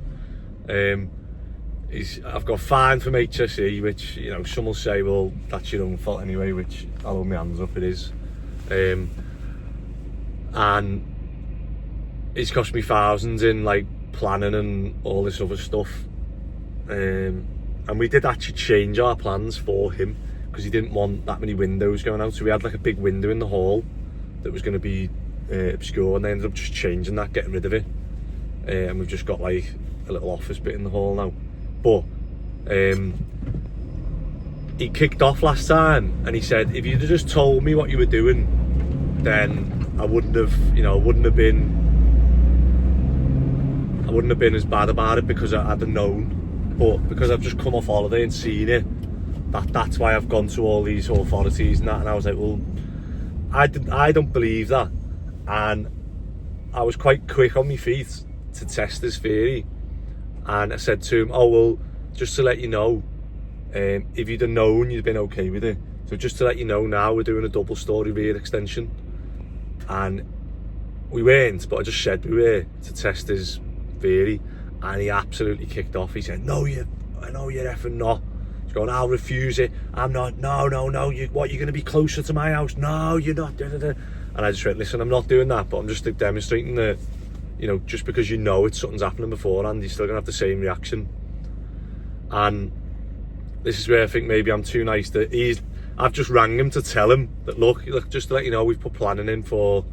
I've got fined from HSE, which, you know, some will say, well, that's your own fault anyway, which I'll hold my hands up, it is. And it's cost me thousands in like planning and all this other stuff. And we did actually change our plans for him because he didn't want that many windows going out. So we had like a big window in the hall that was going to be obscure, and they ended up just changing that, getting rid of it. And we've just got like a little office bit in the hall now. But he kicked off last time and he said, if you'd have just told me what you were doing, then I wouldn't have been as bad about it, because I'd have known. But because I've just come off holiday and seen it, that's why I've gone to all these authorities and that. And I was like, well, I don't believe that. And I was quite quick on my feet to test his theory. And I said to him, oh, well, just to let you know, if you'd have known, you'd have been okay with it. So just to let you know now, we're doing a double-storey rear extension. And we weren't, but I just said we were to test his theory. And he absolutely kicked off. He said, no, I know you're effing not. He's going, I'll refuse it. I'm not. No. You're going to be closer to my house? No, you're not. And I just went, listen, I'm not doing that, but I'm just demonstrating that, you know, just because you know something's happening beforehand, you're still going to have the same reaction. And this is where I think maybe I'm too nice. I've just rang him to tell him that, look, just to let you know, we've put planning in for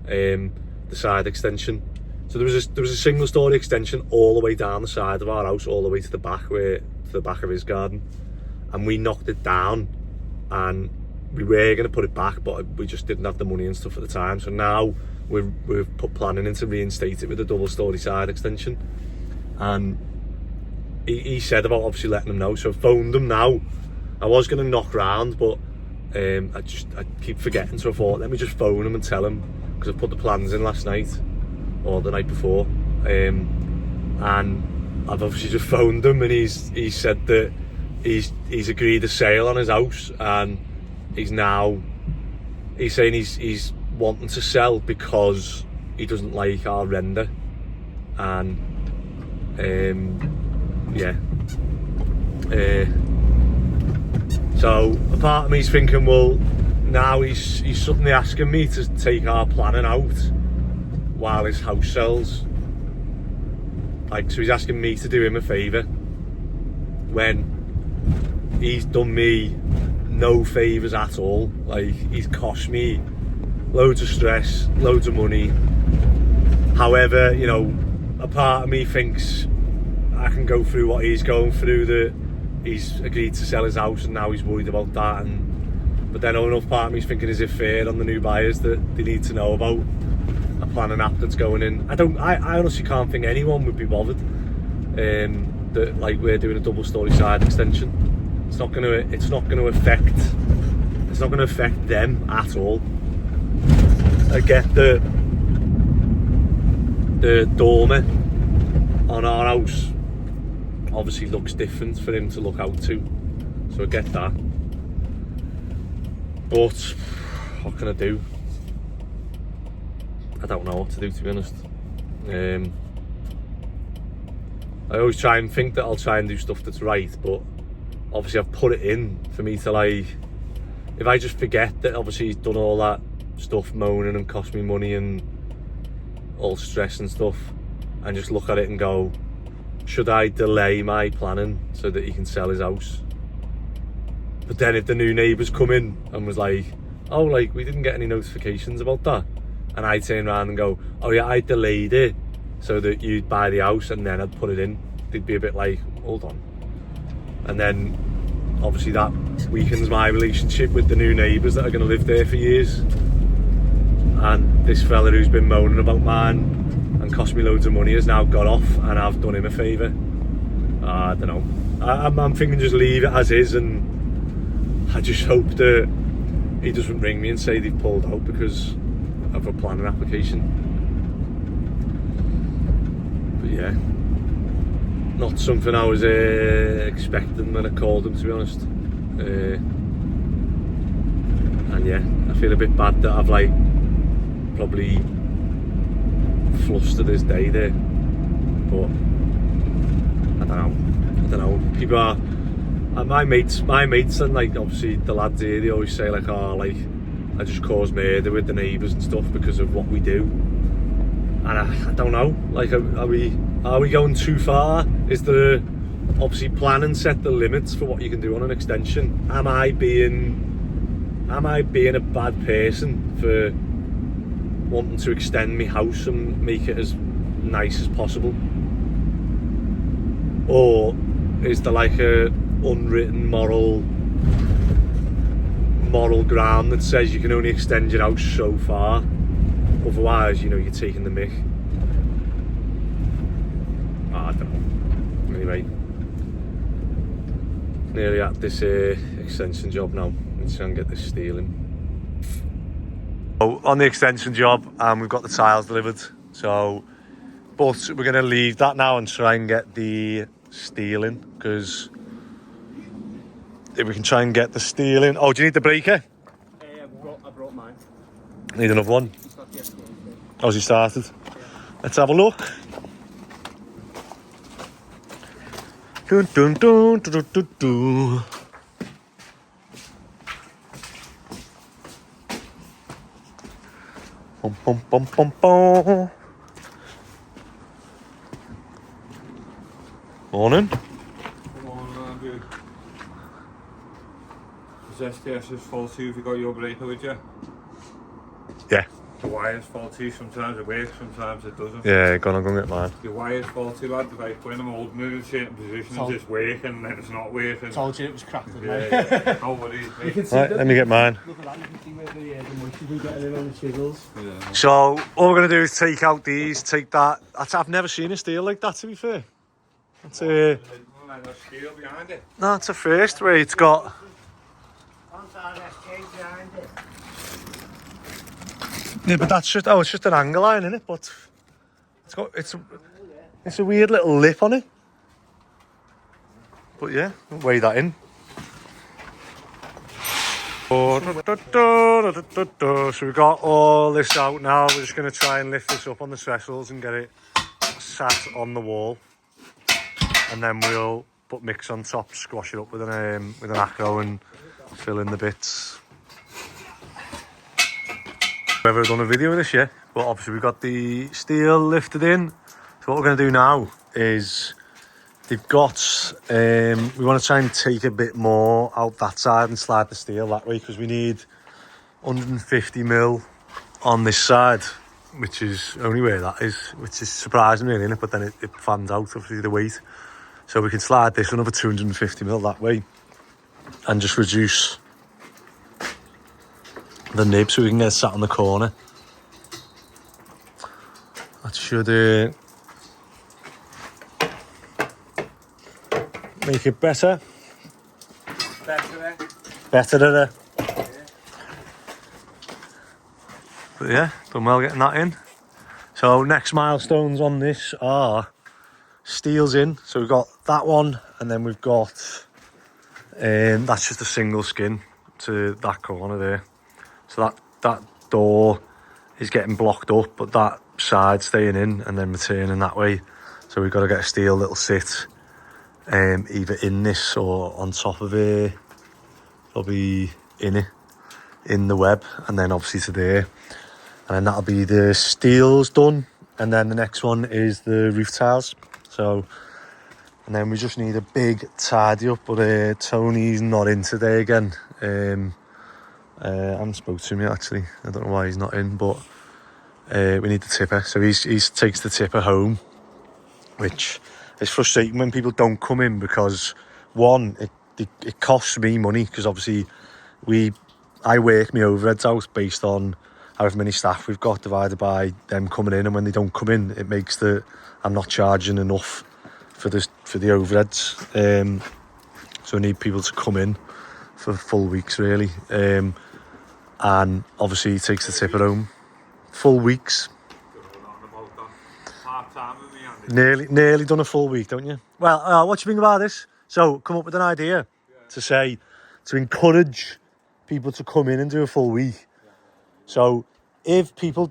the side extension. So there was a single story extension all the way down the side of our house, all the way to the back of his garden, and we knocked it down, and we were going to put it back, but we just didn't have the money and stuff at the time. So now we've put planning in to reinstate it with a double story side extension. And he said about obviously letting them know, so I phoned them now. I was going to knock round, but I keep forgetting, so I thought, let me just phone him and tell him, because I put the plans in last night or the night before, and I've obviously just phoned him, and he said that he's agreed a sale on his house, and he's saying he's wanting to sell because he doesn't like our render. And so a part of me's thinking, well, now he's suddenly asking me to take our planning out while his house sells. Like, so he's asking me to do him a favour when he's done me no favours at all. Like, he's cost me loads of stress, loads of money. However, you know, a part of me thinks I can go through what he's going through, that he's agreed to sell his house and now he's worried about that. But then another part of me is thinking, is it fair on the new buyers that they need to know about a planning app that's going in? I honestly can't think anyone would be bothered that, like, we're doing a double story side extension. It's not going to affect them at all. I get the dormer on our house obviously looks different for him to look out to, so I get that. But what can I do? I don't know what to do, to be honest. I always try and think that I'll try and do stuff that's right, but obviously I've put it in for me to, like, if I just forget that obviously he's done all that stuff moaning and cost me money and all stress and stuff, and just look at it and go, should I delay my planning so that he can sell his house? But then if the new neighbours come in and was like, oh, like, we didn't get any notifications about that, and I turn around and go, oh yeah, I delayed it so that you'd buy the house and then I'd put it in, they'd be a bit like, hold on. And then obviously that weakens my relationship with the new neighbours that are going to live there for years. And this fella who's been moaning about mine and cost me loads of money has now got off, and I've done him a favour. I don't know. I'm thinking just leave it as is, and I just hope that he doesn't ring me and say they've pulled out because of a planning application. But yeah, not something I was expecting when I called him, to be honest. And yeah, I feel a bit bad that I've, like, probably flustered his day there, but I don't know. People are, my mates, and, like, obviously the lads here, they always say, like, oh, like, I just cause murder with the neighbours and stuff because of what we do. And I don't know, like, are we going too far? Is there obviously plan and set the limits for what you can do on an extension? Am I being a bad person for wanting to extend my house and make it as nice as possible? Or is there, like, a unwritten moral ground that says you can only extend your house so far, otherwise, you know, you're taking the mick? I don't know. Anyway, nearly at this extension job now. Let's try and get this steel in. So on the extension job, we've got the tiles delivered, so, but we're going to leave that now and try and get the steel in, because if we can try and get the steel in. Oh, do you need the breaker? I brought mine. Need another one? How's he started? Yeah. Let's have a look. Dun, dun, dun, dun, dun, dun. Bum, bum, bum, bum, bum. Morning. Morning, Andrew. Is STS's faulty if you got your breaker with you? Yeah. The wire's faulty, sometimes it works, sometimes it doesn't. Yeah, go and get mine. The wire's faulty, lad. Like, when I'm holding it in certain positions, it's working, and then it's not working. Told you it was cracked, yeah. Don't worry. Right, let me get mine. Look at that, you can see where the moisture is getting in on the chisels. Yeah. So, all we're going to do is take out these, take that. I've never seen a steel like that, to be fair. It's a... steel behind it. No, it's a first where it's got... Yeah, but that's just, it's just an angle line, isn't it? But it's a weird little lip on it. But yeah, we'll weigh that in. So we've got all this out now. We're just going to try and lift this up on the trestles and get it sat on the wall. And then we'll put mix on top, squash it up with an acro and fill in the bits. I've never done a video of this yet, but obviously we've got the steel lifted in. So what we're going to do now is they've got, we want to try and take a bit more out that side and slide the steel that way, because we need 150 mil on this side, which is only where that is, which is surprising really, innit? But then it fans out, obviously, the weight. So we can slide this another 250 mil that way and just reduce the nib so we can get it sat on the corner. That should make it better. Better. But yeah, done well getting that in. So next milestones on this are steel's in. So we've got that one, and then we've got that's just a single skin to that corner there. So that door is getting blocked up, but that side staying in and then returning that way. So we've got to get a steel little sit either in this or on top of it, probably in the web, and then obviously to there, and then that'll be the steels done, and then the next one is the roof tiles. So, and then we just need a big tidy up, but Tony's not in today again. I haven't spoke to him yet actually, I don't know why he's not in, but we need the tipper, so he takes the tipper home, which is frustrating when people don't come in, because one, it costs me money, because obviously I work my overheads out based on however many staff we've got divided by them coming in, and when they don't come in, it makes I'm not charging enough for the overheads. So I need people to come in for full weeks really, and obviously he takes the tipper home. Full weeks. Nearly done a full week, don't you? Well, what do you think about this? So come up with an idea to encourage people to come in and do a full week. So if people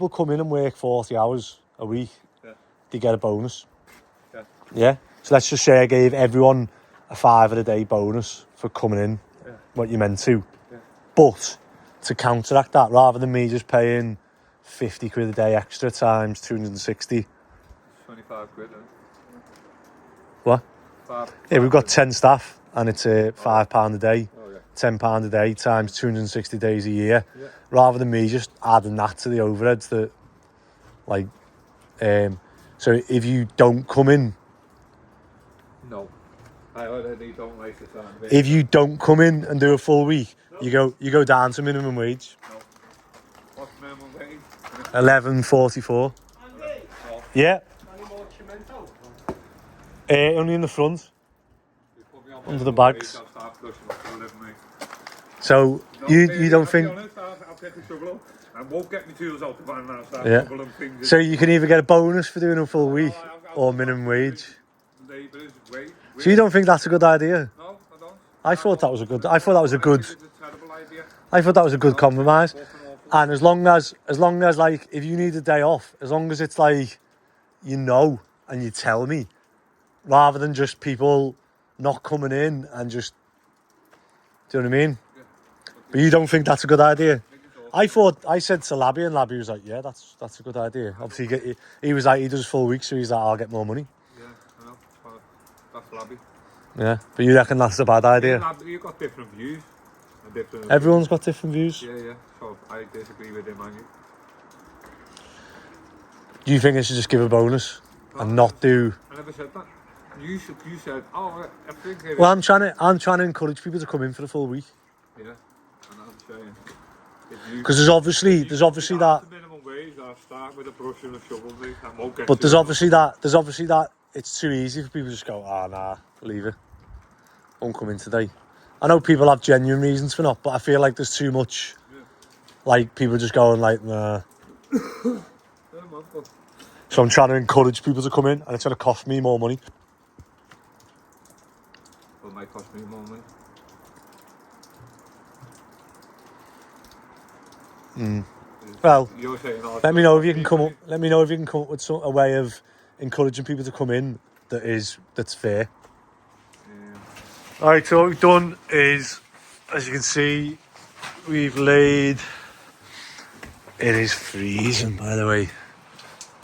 come in and work 40 hours a week, they get a bonus. Yeah. So let's just say I gave everyone a £5 a day bonus for coming in, what you meant to. But to counteract that, rather than me just paying 50 quid a day extra times 260. 25 quid. What? Yeah, we've got 10 staff and it's £5 a day. £10 a day times 260 days a year. Rather than me just adding that to the overheads that, like, so if you don't come in. No. I already don't like the sound of it. If you don't come in and do a full week, you go down to minimum wage. No. What's minimum wage? 11.44. Yeah. Only in the front. Under the bags. So you don't think? I'll take a shovel and won't get my tools out the van and I'll start shoveling things. So you can either get a bonus for doing a full week or minimum wage. Neighbours, wait. So you don't think that's a good idea? No, I don't. I thought that was a good compromise. And as long as like, if you need a day off, as long as it's like, you know, and you tell me, rather than just people not coming in and just, do you know what I mean? But you don't think that's a good idea? I said to Labby, and Labby was like, yeah, that's a good idea. Obviously, he was like, he does full week, so he's like, I'll get more money. Yeah, I know. That's Labby. Yeah, but you reckon that's a bad idea? Yeah, you've got different views. Everyone's got different views. Yeah. So I disagree with him, Angie. Do you think I should just give a bonus and not do? I never said that. You said, oh, I think. Well, I'm trying to encourage people to come in for the full week. Yeah, and I'm saying. Because there's obviously that. Minimum wage, I'll start with a brush and a shovel, mate. I won't get. But there's obviously that it's too easy for people to just go, nah, leave it. Won't come in today. I know people have genuine reasons for not, but I feel like there's too much. Like people just going like, nah. So I'm trying to encourage people to come in, and it's going to cost me more money. It might cost me more money. Well, you're saying let me know if you can come up. Let me know if you can come up with a way of encouraging people to come in that's fair. Yeah. All right, so what we've done is, as you can see, we've laid. It is freezing, by the way.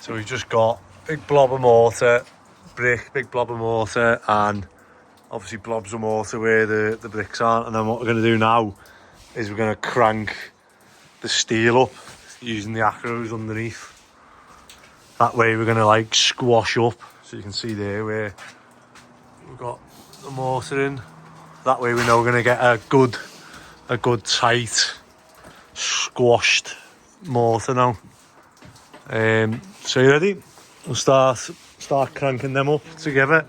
So we've just got big blob of mortar, brick, big blob of mortar, and obviously blobs of mortar where the bricks are. And then what we're going to do now is we're going to crank the steel up using the acros underneath. That way we're going to like squash up, so you can see there where we've got the mortar in. That way we know we're going to get a good tight squashed mortar now. So you ready? We'll start cranking them up together.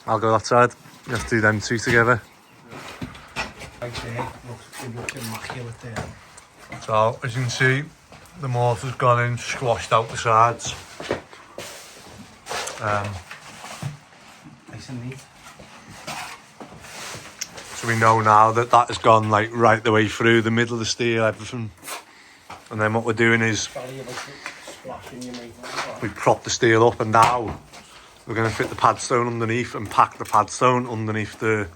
I'll go that side. Let's do them two together. So as you can see, the mortar's gone in, squashed out the sides. Nice and neat. So we know now that has gone like right the way through the middle of the steel, everything. And then what we're doing is we prop the steel up, and now we're going to fit the padstone underneath and pack the padstone underneath the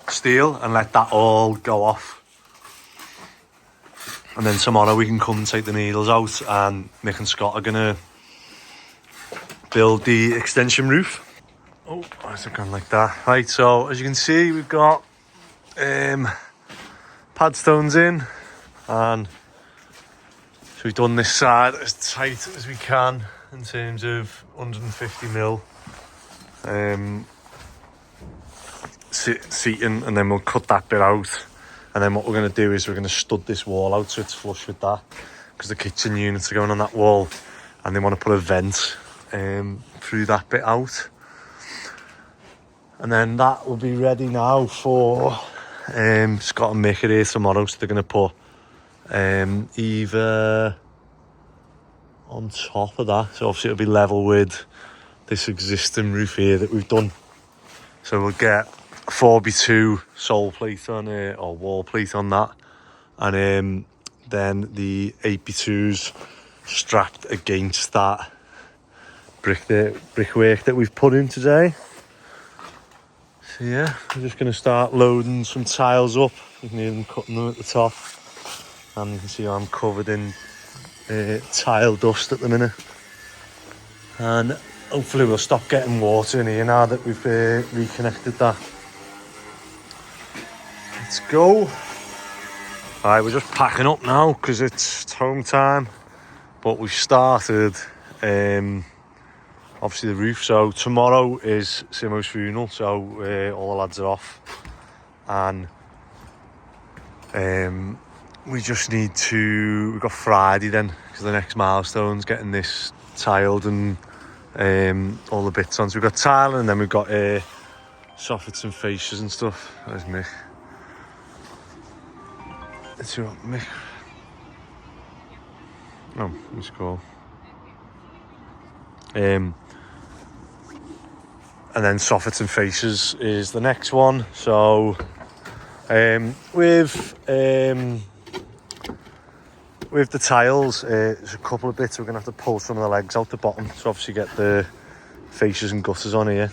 steel and let that all go off. And then tomorrow we can come and take the needles out, and Mick and Scott are going to build the extension roof. Oh, why's it gone like that? Right, so as you can see, we've got padstones in, and so we've done this side as tight as we can in terms of 150 mil seating, and then we'll cut that bit out. And then what we're going to do is we're going to stud this wall out so it's flush with that, because the kitchen units are going on that wall, and they want to put a vent through that bit out. And then that will be ready now for Scott and Mick are here tomorrow, so they're going to put either on top of that, so obviously it'll be level with this existing roof here that we've done. So we'll get a 4x2 sole plate on it, or wall plate on that, and then the 8x2s strapped against that brickwork that we've put in today. So yeah, we're just going to start loading some tiles up. You can hear them cutting them at the top, and you can see I'm covered in tile dust at the minute. And hopefully we'll stop getting water in here now that we've reconnected that. Let's go. Alright, we're just packing up now because it's home time, but we've started obviously the roof. So tomorrow is Simmos' funeral, so all the lads are off, and we just need to, we've got Friday then, because the next milestone's getting this tiled and all the bits on. So we've got tiling, and then we've got soffits and fascias and stuff. There's Mick. It's your Mick. Oh, let's go. And then soffits and fascias is the next one. So with the tiles, there's a couple of bits we're going to have to pull some of the legs out the bottom to obviously get the fascias and gutters on here.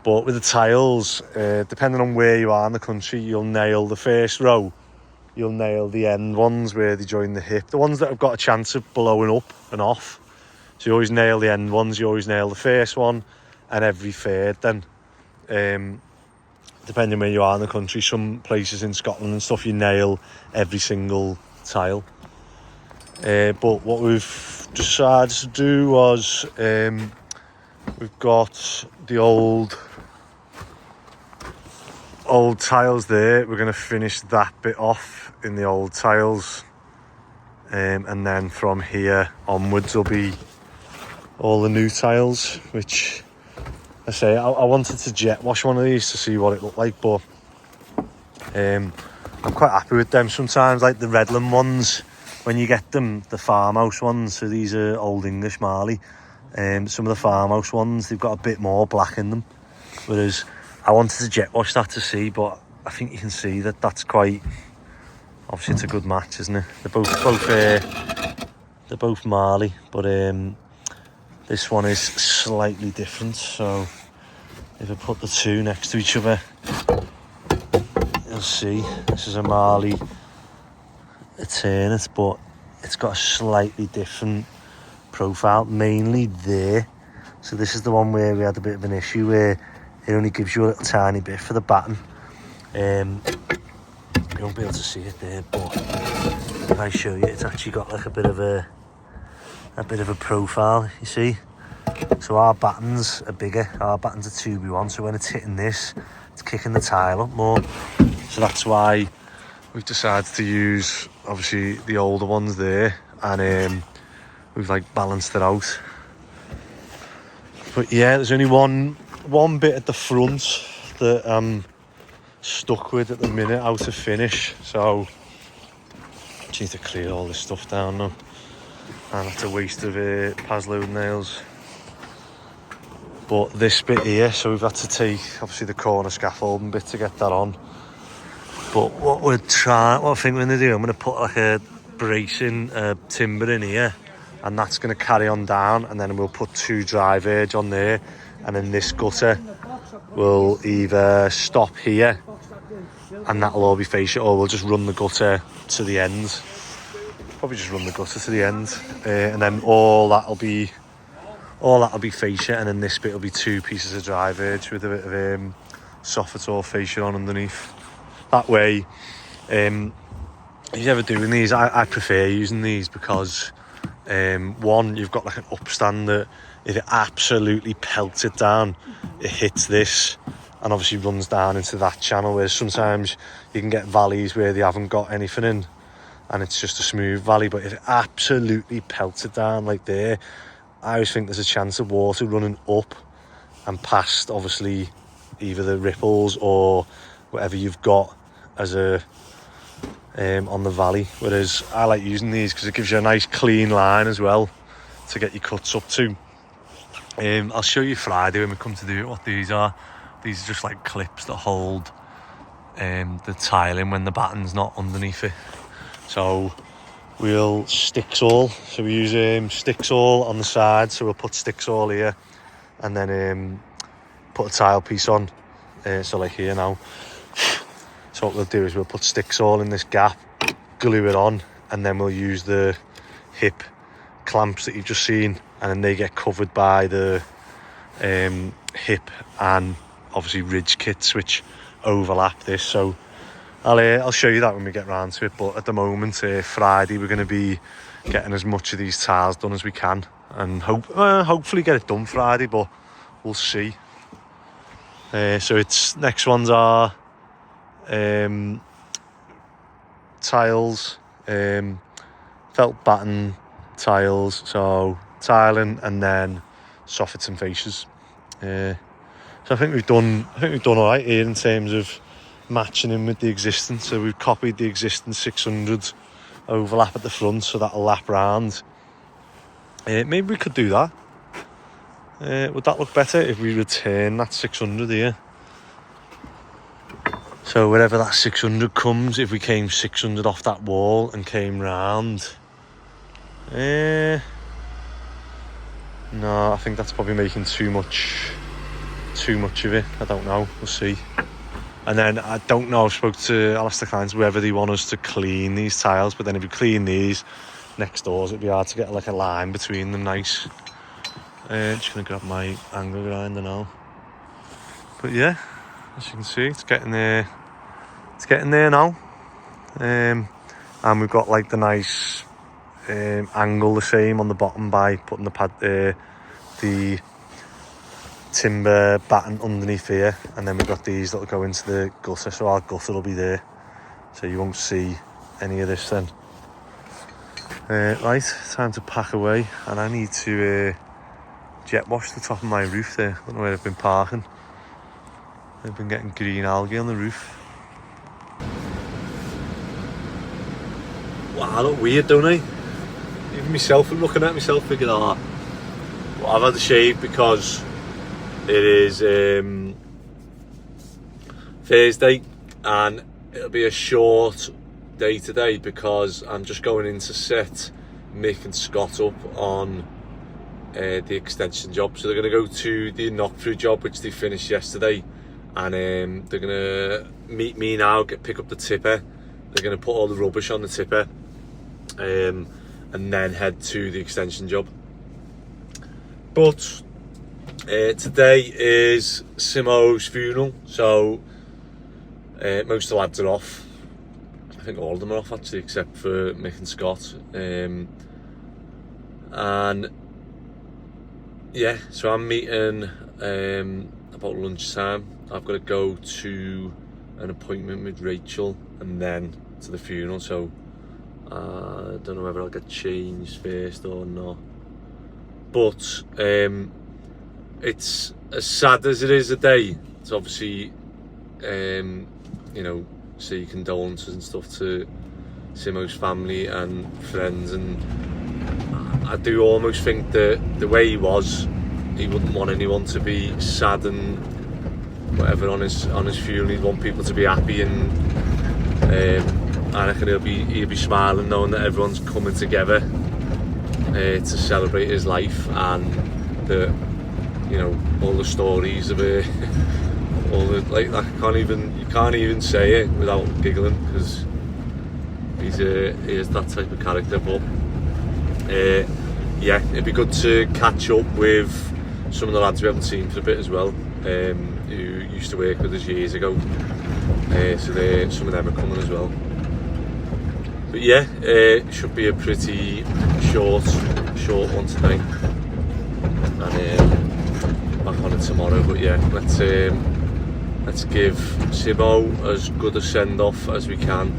But with the tiles, depending on where you are in the country, you'll nail the first row, you'll nail the end ones where they join the hip, the ones that have got a chance of blowing up and off. So you always nail the end ones, you always nail the first one, and every third then. Depending where you are in the country, some places in Scotland and stuff, you nail every single tile. But what we've decided to do was, we've got the old tiles there. We're going to finish that bit off in the old tiles, and then from here onwards will be all the new tiles, which I say I wanted to jet wash one of these to see what it looked like, but I'm quite happy with them. Sometimes, like the Redland ones, when you get them, the farmhouse ones, so these are Old English Marley, some of the farmhouse ones, they've got a bit more black in them, whereas I wanted to jet wash that to see, but I think you can see that that's quite, obviously it's a good match, isn't it? They're both Marley, but this one is slightly different. So if I put the two next to each other, you'll see this is a Marley Eternit, but it's got a slightly different profile, mainly there. So this is the one where we had a bit of an issue where it only gives you a little tiny bit for the batten. You won't be able to see it there, but if I show you, it's actually got like a bit of a profile, you see. So our battens are bigger, our battens are 2B1, so when it's hitting this, it's kicking the tile up more. So that's why we've decided to use, obviously, the older ones there, and we've like balanced it out. But yeah, there's only one bit at the front that I'm stuck with at the minute, out to finish. So I just need to clear all this stuff down now. And that's a waste of Pasload nails. But this bit here, so we've had to take obviously the corner scaffolding bit to get that on. But what I think we're going to do, I'm going to put like a bracing timber in here, and that's going to carry on down, and then we'll put 2 drive edge on there, and then this gutter will either stop here and that'll all be fascia, or we'll just run the gutter to the end. Probably just run the gutter to the end, and then all that'll be fascia, and then this bit will be 2 pieces of drive edge with a bit of Sofitor fascia on underneath. That way, if you're ever doing these, I prefer using these because one, you've got like an upstand that if it absolutely pelts it down, it hits this and obviously runs down into that channel, whereas sometimes you can get valleys where they haven't got anything in and it's just a smooth valley. But if it absolutely pelts it down like there, I always think there's a chance of water running up and past obviously either the ripples or whatever you've got as a on the valley. Whereas I like using these because it gives you a nice clean line as well to get your cuts up to. I'll show you Friday when we come to do it what these are. These are just like clips that hold the tile in when the batten's not underneath it. So we'll stick saw. So we use stick saw on the side. So we'll put stick saw here and then put a tile piece on. So like here now. So what we'll do is we'll put stick saw in this gap, glue it on, and then we'll use the hip clamps that you've just seen, and then they get covered by the hip and obviously ridge kits which overlap this. So I'll show you that when we get round to it, but at the moment Friday we're going to be getting as much of these tiles done as we can, and hopefully get it done Friday, but we'll see. So it's next ones are tiles, felt batten tiles, so tiling and then soffits and fascias. So I think we've done all right here in terms of matching in with the existing. So we've copied the existing 600 overlap at the front, so that'll lap round. Maybe we could do that. Would that look better if we return that 600 here? So wherever that 600 comes, if we came 600 off that wall and came round, no, I think that's probably making too much of it. I don't know, we'll see. And then I don't know, I'll ask the clients whether they want us to clean these tiles, but then if we clean these next doors, it'd be hard to get like a line between them nice. Just gonna grab my angle grinder now. But yeah, as you can see, it's getting there now. And we've got like the nice angle the same on the bottom by putting the timber batten underneath here, and then we've got these that'll go into the gutter, so our gutter will be there, so you won't see any of this then. Right, time to pack away, and I need to jet wash the top of my roof there. I don't know where I've been parking. I've been getting green algae on the roof. Wow, I look weird, don't I? Even myself, I'm looking at myself thinking, well, I've had a shave because it is Thursday and it'll be a short day today because I'm just going in to set Mick and Scott up on the extension job. So they're going to go to the knock-through job which they finished yesterday, and they're going to meet me now, pick up the tipper. They're going to put all the rubbish on the tipper and then head to the extension job. But today is Simmos' funeral, so most of the lads are off. I think all of them are off actually, except for Mick and Scott. And yeah, so I'm meeting about lunchtime. I've got to go to an appointment with Rachel and then to the funeral, so I don't know whether I'll get changed first or not. But it's as sad as it is a day. It's obviously, you know, say condolences and stuff to Simmos' family and friends, and I do almost think that the way he was, he wouldn't want anyone to be sad and whatever on his funeral. He'd want people to be happy, and I reckon he'll be smiling knowing that everyone's coming together to celebrate his life, and the, you know, all the stories of it, all the, like, you can't even say it without giggling, because he is that type of character. But yeah, it'd be good to catch up with some of the lads we haven't seen for a bit as well, who used to work with us years ago. So some of them are coming as well. But yeah, it should be a pretty short one today, and back on it tomorrow. But yeah, let's give Simo as good a send off as we can.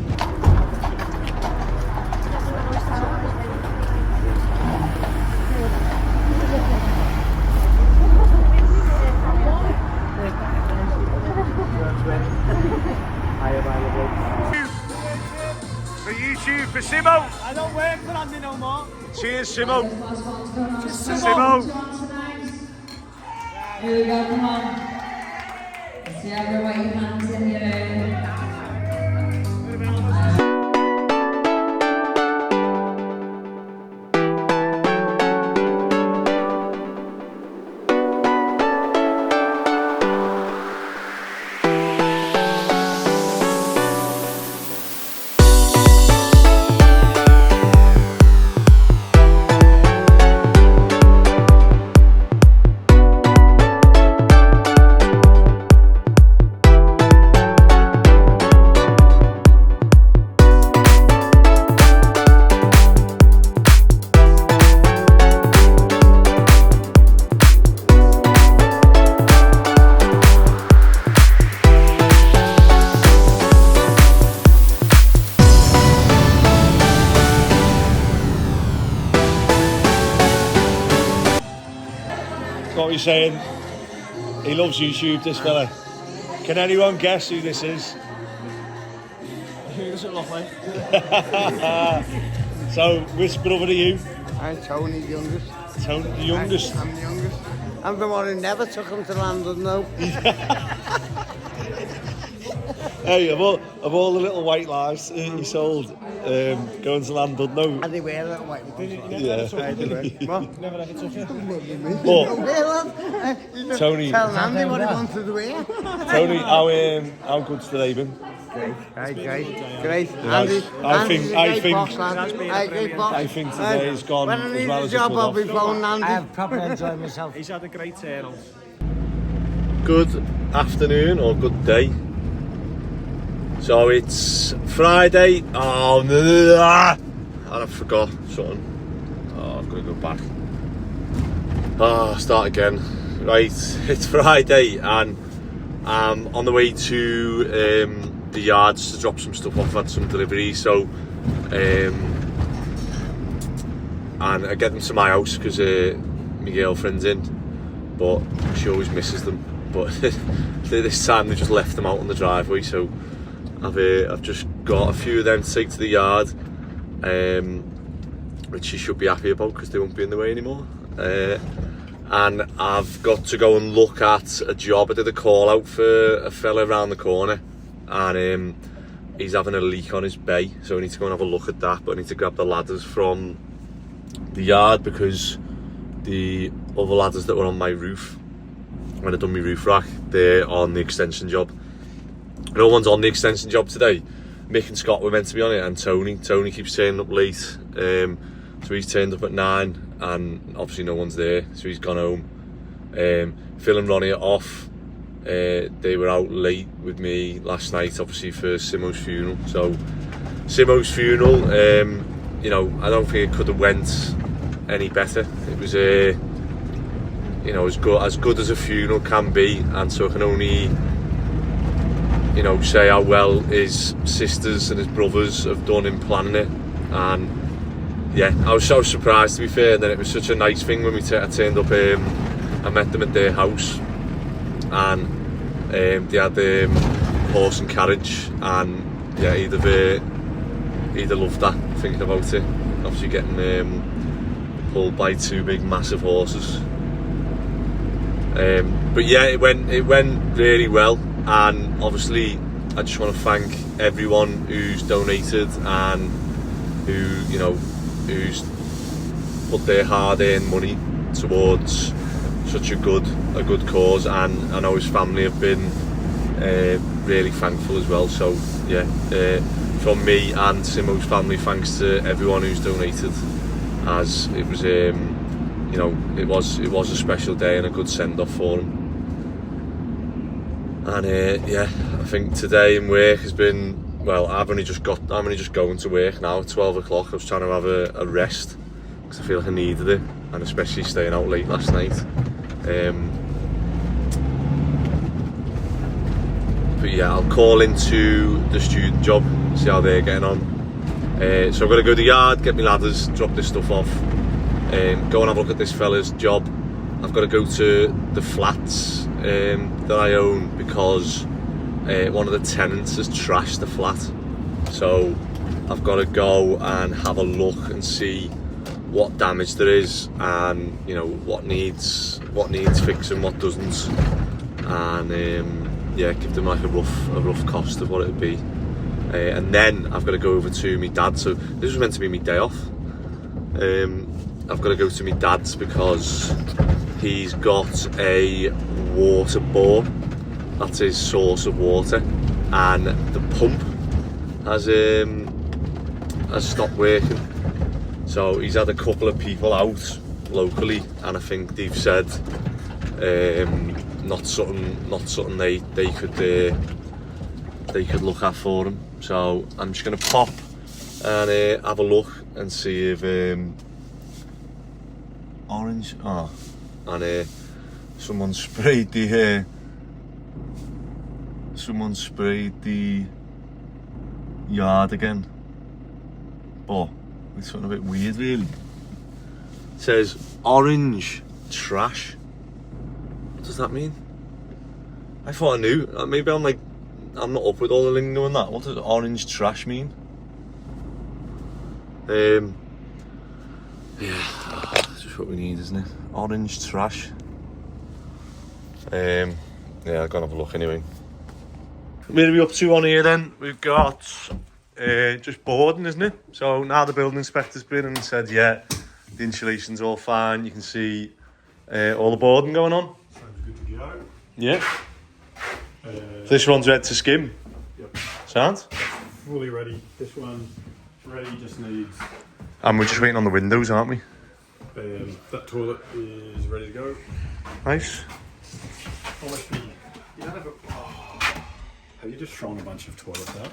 For YouTube, for Simo. I don't work for Andy no more. Cheers, Simo. Simo. Here we go, come on. Let's see how you wave your hands in the air. What he's saying, he loves YouTube, this fella. Can anyone guess who this is? Who does it look like? So, which brother are you? I'm Tony, the youngest. Tony, the youngest? I'm the youngest. I'm the one who never took him to London, though. Hey, of all the little white lies he sold, going to London, no. And they were little white ones. Yeah. What? Never ever took it. But, Tony, Tony, tell Andy what he wanted to wear. Tony, how good's today been? Great. Nice. I think Boss. today's gone When I as need well a as it job, could I'll be have. phoning Andy. I have properly enjoyed myself. He's had a great turn. Good afternoon or good day. So it's Friday. Oh no! And I forgot something. Oh, I've got to go back. Start again. Right, it's Friday and I'm on the way to the yards to drop some stuff off. I've had some deliveries, so and I get them to my house because my girlfriend's in, but she always misses them. But this time they just left them out on the driveway, so I've just got a few of them to take to the yard, which she should be happy about because they won't be in the way anymore. And I've got to go and look at a job. I did a call out for a fella around the corner, and he's having a leak on his bay, so I need to go and have a look at that. But I need to grab the ladders from the yard because the other ladders that were on my roof, when I done my roof rack, they're on the extension job. No one's on the extension job today. Mick and Scott were meant to be on it, and Tony keeps turning up late. So he's turned up at 9, and obviously no one's there, so he's gone home. Phil and Ronnie are off. They were out late with me last night, obviously for Simmos' funeral. So Simmos' funeral, you know, I don't think it could have went any better. It was you know, as good as a funeral can be, and so I can only, you know, say how well his sisters and his brothers have done in planning it. And yeah, I was so surprised, to be fair. And then it was such a nice thing when I turned up. I met them at their house, and they had horse and carriage, and yeah, either loved that, thinking about it. Obviously getting pulled by two big massive horses. But yeah, it went really well, and obviously I just want to thank everyone who's donated and who's put their hard-earned money towards such a good cause, and I know his family have been really thankful as well. So yeah, from me and Simmos' family, thanks to everyone who's donated, as it was you know, it was a special day and a good send-off for him. And yeah, I think today in work has been, well, I'm only just going to work now at 12 o'clock. I was trying to have a rest because I feel like I needed it, and especially staying out late last night. But yeah, I'll call into the student job, see how they're getting on. So I've got to go to the yard, get my ladders, drop this stuff off, go and have a look at this fella's job. I've got to go to the flats that I own, because one of the tenants has trashed the flat. So I've got to go and have a look and see what damage there is, and you know, what needs fixing, what doesn't, and yeah, give them like a rough cost of what it would be. And then I've got to go over to my dad. So this was meant to be my day off. I've got to go to my dad's because he's got a water bore. That's his source of water, and the pump has stopped working. So he's had a couple of people out locally, and I think they've said not something they could look at for him. So I'm just gonna pop and have a look and see if orange. Oh, and someone sprayed the yard again. But it's something a bit weird, really. It says orange trash. What does that mean? I thought I knew. Maybe I'm not up with all the lingo and that. What does orange trash mean? Yeah, that's just what we need, isn't it? Orange trash. Yeah, I'll go and have a look anyway. Where are we up to on here then? We've got just boarding, isn't it? So now the building inspector's been and said, yeah, the insulation's all fine. You can see all the boarding going on. Sounds good to go. Yeah. This one's ready to skim. Yep. Sound? Fully ready. This one's ready, just needs... And we're just waiting on the windows, aren't we? That toilet is ready to go. Nice. Almost be... You don't have a... Oh, have you just thrown a bunch of toilets out?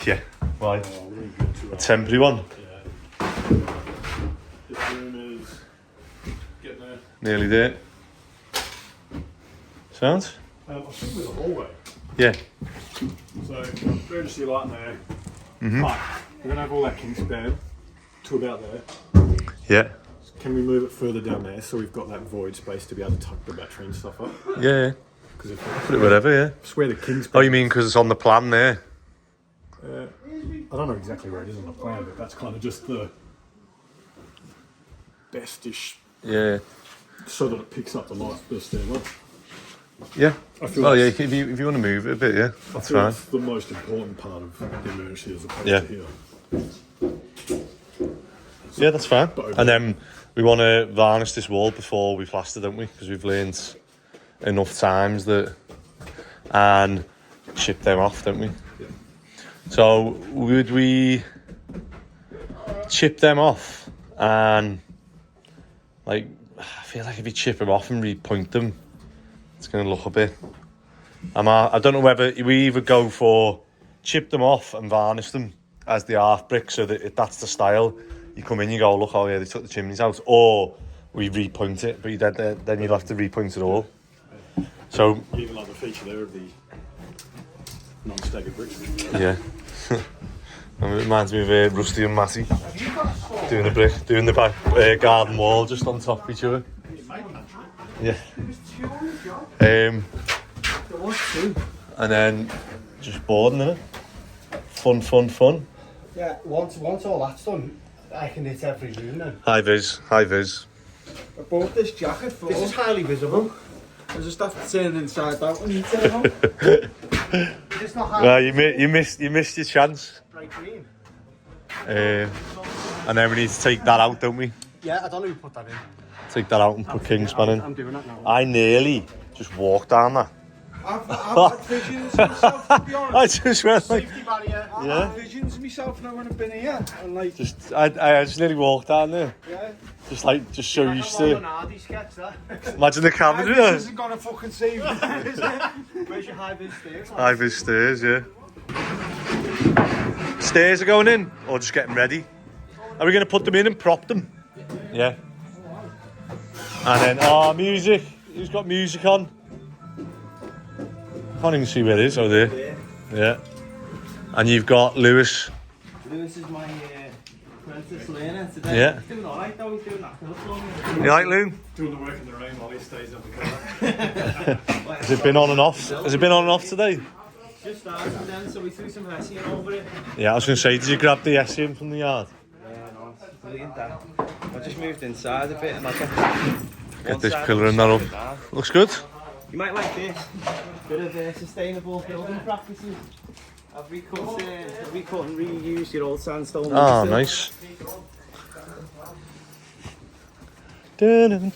Yeah. Why? Oh, really good to, a temporary one? Yeah. This room is getting there. Nearly there. Sounds? I think there's a hallway. Yeah. So, emergency light in there. Mm-hmm. But we're going to have all that kinks down to about there. Yeah. Can we move it further down there so we've got that void space to be able to tuck the battery and stuff up? Yeah. Because if put it wherever, yeah. It's where the king's... Oh, you mean because it's on the plan there? I don't know exactly where it is on the plan, but that's kind of just the bestish. Yeah. So that it picks up the light for the stairwell. Yeah. I feel yeah. If you want to move it a bit, yeah, that's fine. That's the most important part of the emergency as opposed to here. Yeah, that's fine. And then we want to varnish this wall before we plaster, don't we? Because we've learned enough times that, and chip them off, don't we? Yeah. So would we chip them off and Like, I feel like if you chip them off and repoint them, it's going to look a bit... I don't know whether we either go for chip them off and varnish them as the half brick, so that that's the style. You come in, you go, look, oh yeah, they took the chimneys out, or we repoint it, but then you'll have to repoint it all. So you even like the feature there of the non-staggered bricks. Yeah. It reminds me of Rusty and Matty doing the back garden wall just on top of each other. Yeah. There was two. And then just boarding in it. Fun. Yeah, once all that's done, I can hit every room then. Hi Viz. I bought this jacket for... This is highly visible. I just have to turn it inside out when you turn it on. It's not hard. Well, you missed your chance. Bright green. And then we need to take that out, don't we? Yeah, I don't know who put that in. Take that out and put Kingspan in. I'm doing that now. I nearly just walked down that. I've had visions myself, to be honest. I just went like... Safety barrier. I've had visions myself now when I've been here. And like... I just nearly walked down there. Yeah. Just so used to... Sketch, that. Imagine the camera. This isn't gonna fucking save me, is it? Where's your high-vis stairs? High-vis stairs, yeah. Stairs are going in, or just getting ready? Are we going to put them in and prop them? Yeah. And then, music. Who's got music on? Can't even see where it is. Oh, there. Yeah. And you've got Lewis. Lewis is my apprentice learner today. Yeah. He's doing alright though, he's doing that for me. You like Lou? Doing the work in the rain while he stays up the car. Has it been on and off? Has it been on and off today? Just started then, so we threw some Hessian over it. Yeah, I was going to say, did you grab the Hessian from the yard? Yeah, no, it's brilliant that. I just moved inside a bit and I Get this pillar and that up. Looks good. You might like this. Bit of sustainable building practices. I've recut and reused your old sandstone. Oh, nice. Dun.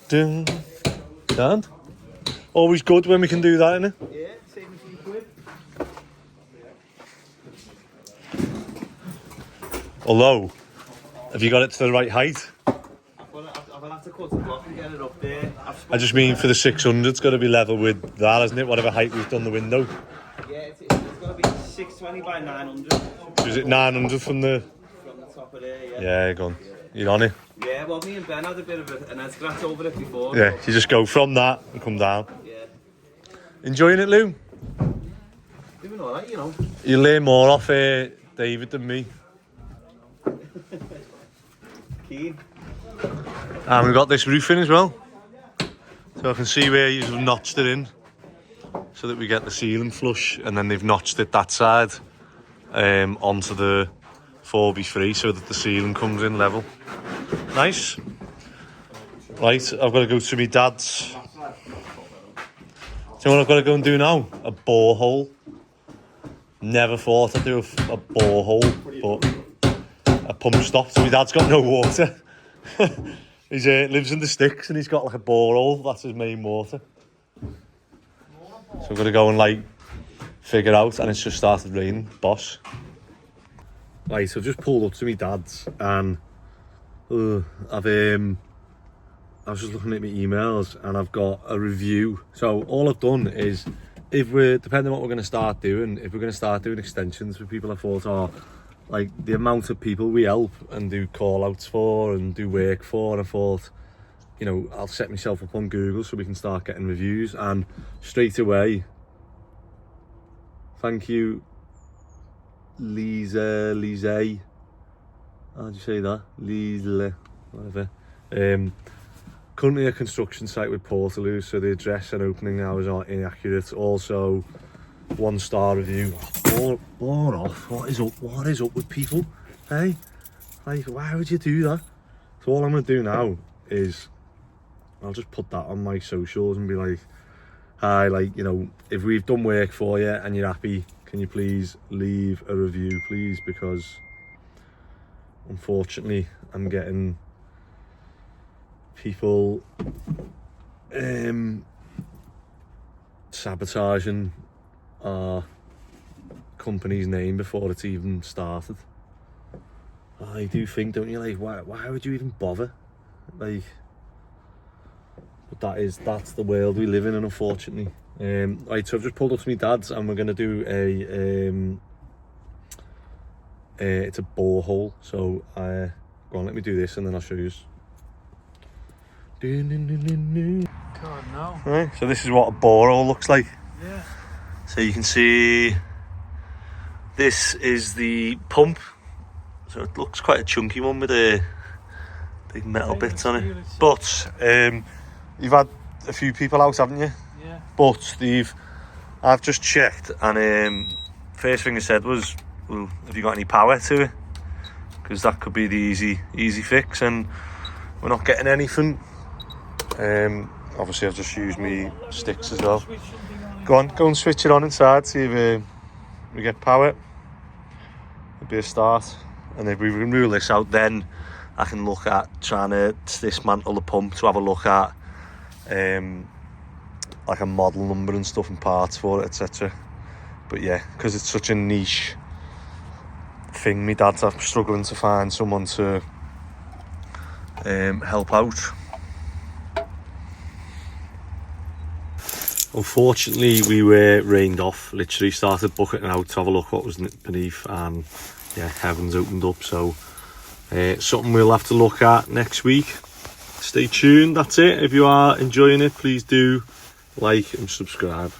Always good when we can do that, innit? Yeah, save me a few quid. Although, have you got it to the right height? I'll have to cut the block and get it up there. I just mean for the 600, it's got to be level with that, isn't it? Whatever height we've done the window. Yeah, it's got to be 620 by 900. So is it 900 from the top of there, yeah. Yeah, go on. You're on it. Yeah, well, me and Ben had a bit of an head scratch over it before. Yeah, you just go from that and come down. Yeah. Enjoying it, Lou? Doing alright, you know. You learn more off David than me. Keen. And we've got this roof in as well. So I can see where you've notched it in. So that we get the ceiling flush, and then they've notched it that side onto the 4x3 so that the ceiling comes in level. Nice. Right, I've got to go to my dad's. Do you know what I've got to go and do now? A borehole. Never thought I'd do a borehole, but a pump stopped. My dad's got no water. He lives in the sticks and he's got like a borehole. That's his main water. So I've got to go and like figure out, and it's just started raining. Boss. Right, so I've just pulled up to my dad's and I was just looking at my emails and I've got a review. So all I've done is, depending on what we're going to start doing, if we're going to start doing extensions for people, I thought, like the amount of people we help and do call outs for and do work for, I thought, you know, I'll set myself up on Google so we can start getting reviews. And straight away, thank you, Lise, how do you say that? Lise, whatever. Currently a construction site with Portaloo, so the address and opening hours are inaccurate. Also, 1-star review. Bore off. What is up with people? Hey? Like, why would you do that? So all I'm going to do now is I'll just put that on my socials and be like, hi, like, you know, if we've done work for you and you're happy, can you please leave a review, please? Because unfortunately, I'm getting people sabotaging our company's name before it's even started. I do think, don't you, like, why would you even bother? Like, But that's the world we live in, unfortunately. Right, so I've just pulled up to my dad's and we're going to do it's a borehole. So go on, let me do this and then I'll show you. God, no. Right, so this is what a borehole looks like. Yeah. So you can see this is the pump. So it looks quite a chunky one with big metal bits on it. But you've had a few people out, haven't you? Yeah. But I've just checked, and first thing I said was, well, have you got any power to it? Because that could be the easy fix, and we're not getting anything. Obviously I've just used me sticks as well. Go and switch it on inside, see if we get power. It'll be a start, and if we can rule this out, then I can look at trying to dismantle the pump to have a look at like a model number and stuff and parts for it, etc. But yeah, because it's such a niche thing, my dad's struggling to find someone to help out. Unfortunately, we were rained off. Literally started bucketing out to have a look what was beneath, and yeah, heavens opened up. So something we'll have to look at next week. Stay tuned. That's it. If you are enjoying it, please do like and subscribe.